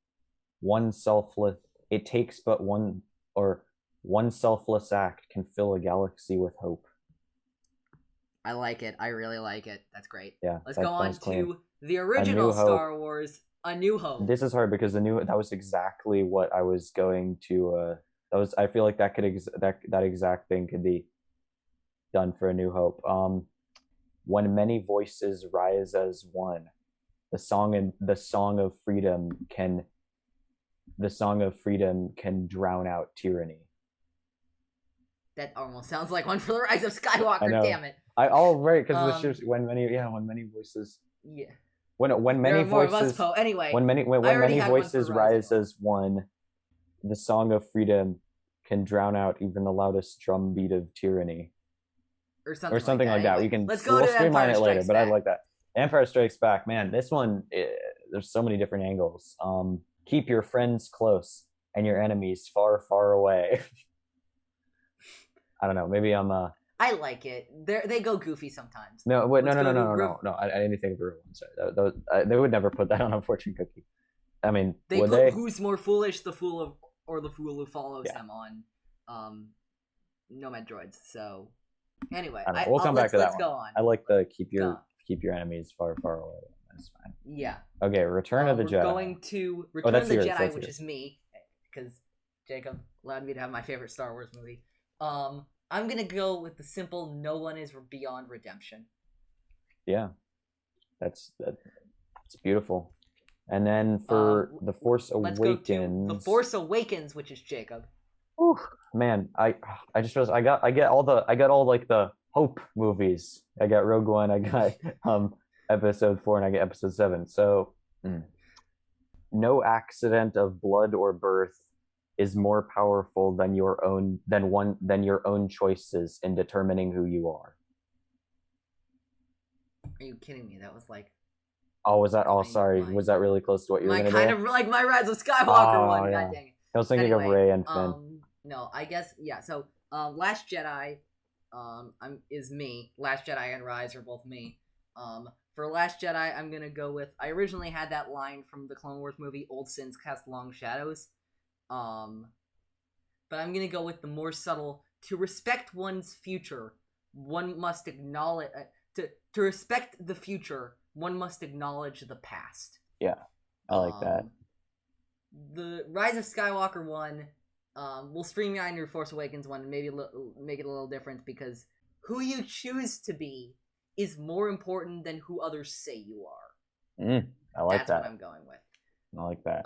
one selfless. It takes but one selfless act can fill a galaxy with hope. I like it. I really like it. That's great. Yeah. Let's go on to the original Star Wars, A New Hope. This is hard because that was exactly what I was going to. I feel like that could that exact thing could be done for A New Hope. When many voices rise as one, the song of freedom can drown out tyranny. That almost sounds like one for the Rise of Skywalker. Damn it! Because when many voices. Yeah. When many voices. Anyway. When many voices rise as one, the song of freedom can drown out even the loudest drumbeat of tyranny. Or something like that. Anyway, we'll streamline it later, but I like that. Empire Strikes Back, man. This one, there's so many different angles. Keep your friends close and your enemies far, far away. I don't know. Maybe I'm. I like it. They go goofy sometimes. No. I didn't think of the real one. Sorry, they would never put that on a fortune cookie. I mean, would they? Who's more foolish, the fool or the fool who follows him on, Nomad Droids. So. Anyway, we'll come back to that one. Go on. I like the keep your enemies far, far away. That's fine. Yeah. Okay, Return of the Jedi. We're going to Return of the Jedi, which is me, because Jacob allowed me to have my favorite Star Wars movie. I'm gonna go with the simple "No one is beyond redemption." Yeah, that's beautiful. And then for The Force Awakens, let's go to The Force Awakens, which is Jacob. Ooh, man, I just realized I get all like the Hope movies. I got Rogue One, I got Episode 4, and I get Episode 7. So, no accident of blood or birth is more powerful than your own choices in determining who you are. Are you kidding me? That was like. Oh, was that? Oh, sorry. Was that really close to what you were gonna do? Kind of like my Rise of Skywalker one. Yeah. God dang it. I was thinking of Rey and Finn. No, I guess So, Last Jedi, is me. Last Jedi and Rise are both me. For Last Jedi, I'm gonna go with. I originally had that line from the Clone Wars movie, "Old sins cast long shadows." But I'm gonna go with the more subtle. To respect one's future, one must acknowledge. To respect the future, one must acknowledge the past. Yeah, I like that. The Rise of Skywalker one. We'll streamline your Force Awakens one and maybe make it a little different because who you choose to be is more important than who others say you are. I like that. That's what I'm going with. I like that.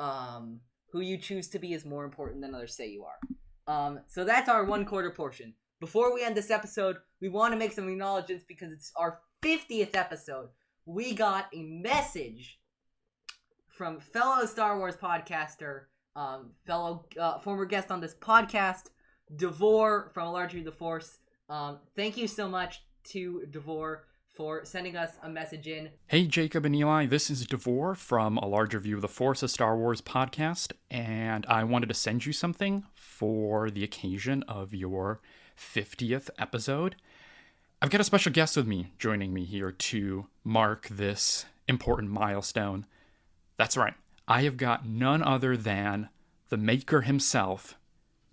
Who you choose to be is more important than others say you are. So that's our 1/4 portion. Before we end this episode, we want to make some acknowledgements because it's our 50th episode. We got a message from fellow Star Wars podcaster, fellow former guest on this podcast, Devor from A Larger View of the Force. Thank you so much to Devor for sending us a message in. Hey, Jacob and Eli, this is Devor from A Larger View of the Force, a Star Wars podcast, and I wanted to send you something for the occasion of your 50th episode. I've got a special guest with me joining me here to mark this important milestone. That's right, I have got none other than the maker himself,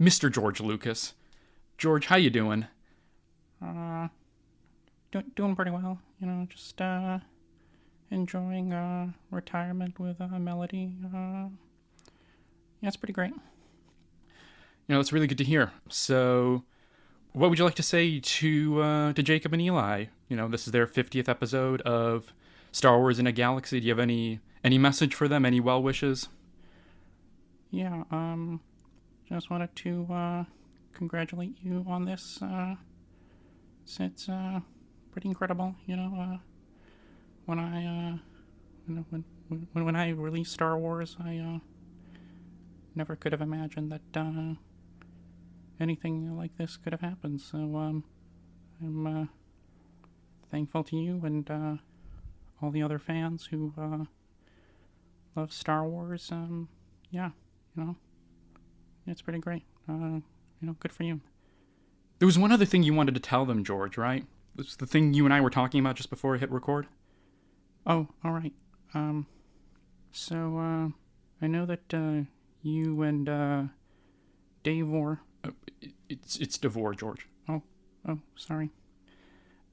Mr. George Lucas. George, how you doing? Doing pretty well, just enjoying retirement with Melody. Yeah, it's pretty great. It's really good to hear. So, what would you like to say to Jacob and Eli? This is their 50th episode of Star Wars in a Galaxy. Do you have any message for them? Any well wishes? Yeah, just wanted to congratulate you on this. It's pretty incredible, when I released Star Wars, I never could have imagined that anything like this could have happened. So I'm thankful to you and all the other fans who love Star Wars. Yeah, it's pretty great. Good for you. There was one other thing you wanted to tell them, George, right? It's the thing you and I were talking about just before I hit record. Oh, all right. So I know that you and Davor. It's Devor, George. Oh, sorry.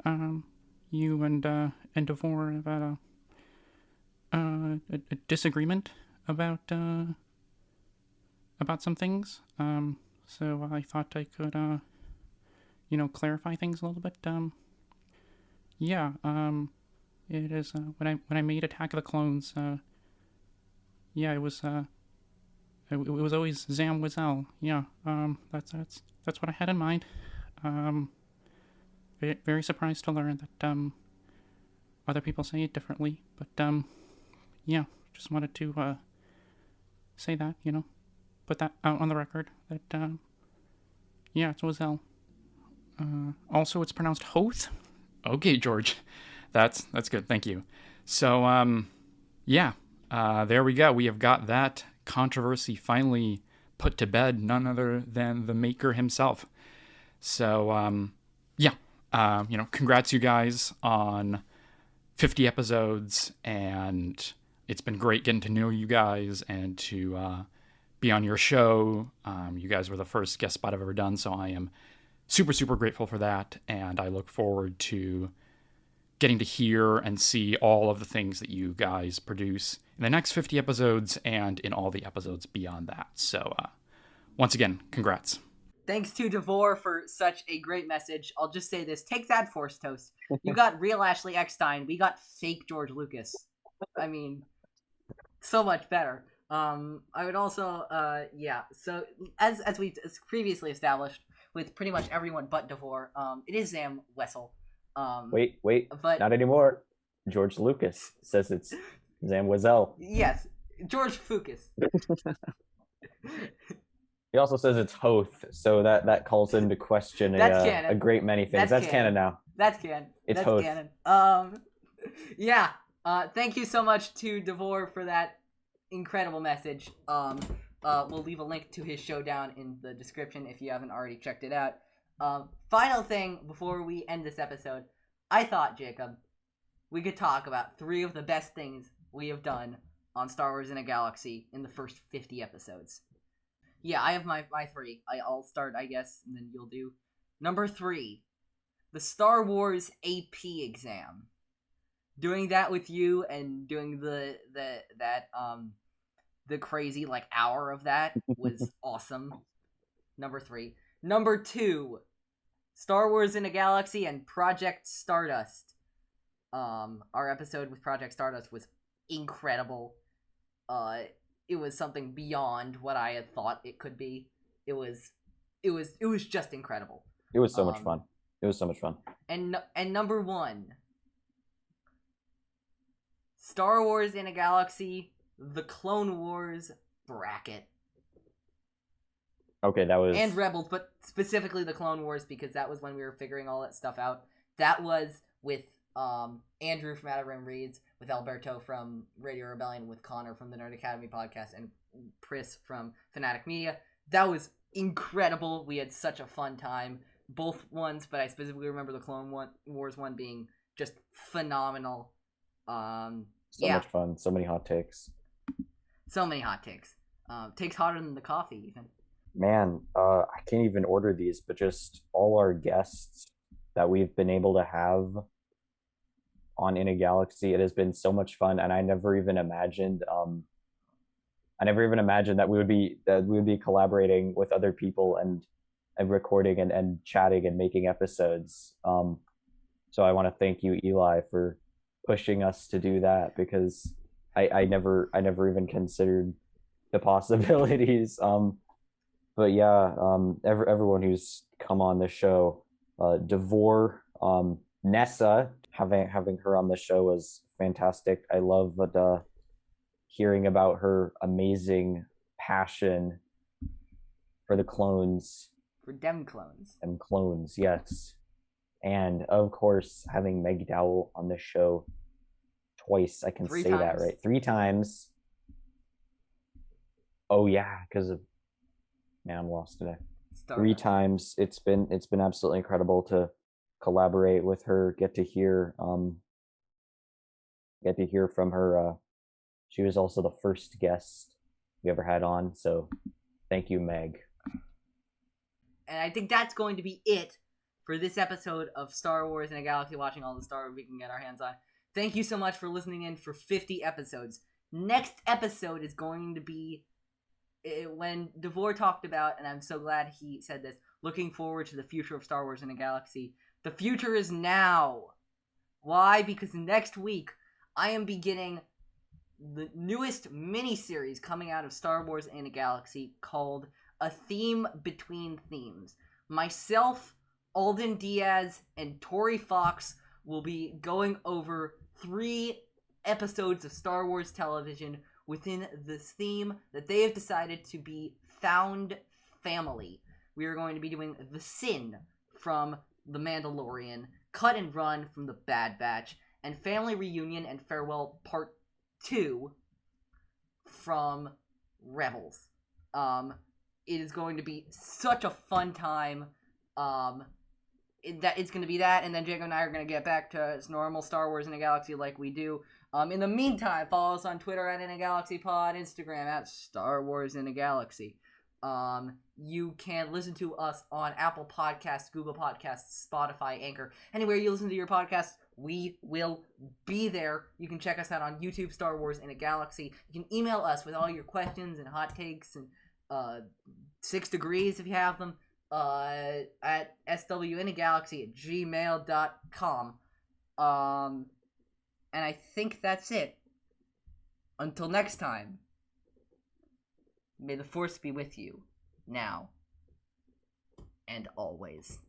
You and Devor have had a disagreement about some things. So I thought I could clarify things a little bit. Yeah. It is when I made Attack of the Clones. Yeah, it was always Zam Wazell. Yeah. That's what I had in mind. Very surprised to learn that other people say it differently. But yeah, just wanted to say that, put that out on the record that yeah, it's Wazell. Also, it's pronounced Hoth. Okay, George, that's good. Thank you. So yeah, there we go. We have got that controversy finally put to bed. None other than the maker himself. So yeah, congrats you guys on 50 episodes, and it's been great getting to know you guys and to be on your show. You guys were the first guest spot I've ever done, so I am super, super grateful for that, and I look forward to getting to hear and see all of the things that you guys produce in the next 50 episodes and in all the episodes beyond that. So, once again, congrats. Thanks to Devor for such a great message. I'll just say this. Take that, Force Toast. You got real Ashley Eckstein. We got fake George Lucas. I mean, so much better. I would also, yeah. So, as we previously established, with pretty much everyone but Devor, it is Zam Wessel. Wait, but not anymore. George Lucas says it's Zam Wazell. Yes, George Fucus. He also says it's Hoth, so that calls into question a great many things. That's canon now. That's canon. It's Hoth. Canon. Yeah. Thank you so much to Devor for that incredible message. We'll leave a link to his show down in the description if you haven't already checked it out. Final thing before we end this episode, I thought, Jacob, we could talk about 3 of the best things we have done on Star Wars in a Galaxy in the first 50 episodes. Yeah, I have my 3. I'll start, I guess, and then you'll do. Number 3, the Star Wars AP exam. Doing that with you and doing the crazy hour of that was awesome. Number 3. Number 2, Star Wars in a Galaxy and Project Stardust. Our episode with Project Stardust was incredible. It was something beyond what I had thought it could be. It was just incredible. It was so much fun. It was so much fun. And number 1, Star Wars in a Galaxy the Clone Wars bracket. Okay, that was... And Rebels, but specifically the Clone Wars, because that was when we were figuring all that stuff out. That was with Andrew from Out of Rim Reads, with Alberto from Radio Rebellion, with Connor from the Nerd Academy podcast, and Pris from Fanatic Media. That was incredible. We had such a fun time. Both ones, but I specifically remember the Clone Wars one being just phenomenal. So much fun. So many hot takes. So many hot takes. Takes hotter than the coffee, even. Man, I can't even order these, but just all our guests that we've been able to have on In a Galaxy, it has been so much fun, and I never even imagined that we would be collaborating with other people and recording and chatting and making episodes. So I want to thank you, Eli, for pushing us to do that, because I never even considered the possibilities. But yeah, everyone who's come on the show, Devor, Nessa, having her on the show was fantastic. I love hearing about her amazing passion for the clones. For dem clones. Dem clones, yes. And of course, having Meg Dowell on the show twice. I can say that right. 3 times. Oh yeah, because of... Man, I'm lost today. 3 times. It's been absolutely incredible to collaborate with her, get to hear from her. She was also the first guest we ever had on, so thank you, Meg. And I think that's going to be it for this episode of Star Wars in a Galaxy, watching all the Star Wars we can get our hands on. Thank you so much for listening in for 50 episodes. Next episode is going to be when Devor talked about, and I'm so glad he said this, looking forward to the future of Star Wars in a Galaxy. The future is now. Why? Because next week I am beginning the newest mini-series coming out of Star Wars in a Galaxy called A Theme Between Themes. Myself, Alden Diaz, and Tori Fox will be going over 3 episodes of Star Wars television within this theme that they have decided to be Found Family. We are going to be doing The Sin from The Mandalorian, Cut and Run from The Bad Batch, and Family Reunion and Farewell Part 2 from Rebels. It is going to be such a fun time. It's going to be that, and then Jacob and I are going to get back to normal Star Wars in a Galaxy like we do. In the meantime, follow us on Twitter at In a Galaxy Pod, Instagram at Star Wars in a Galaxy. You can listen to us on Apple Podcasts, Google Podcasts, Spotify, Anchor. Anywhere you listen to your podcasts, we will be there. You can check us out on YouTube, Star Wars in a Galaxy. You can email us with all your questions and hot takes and 6 degrees if you have them at swinagalaxy@gmail.com. And I think that's it. Until next time, may the Force be with you, now and always.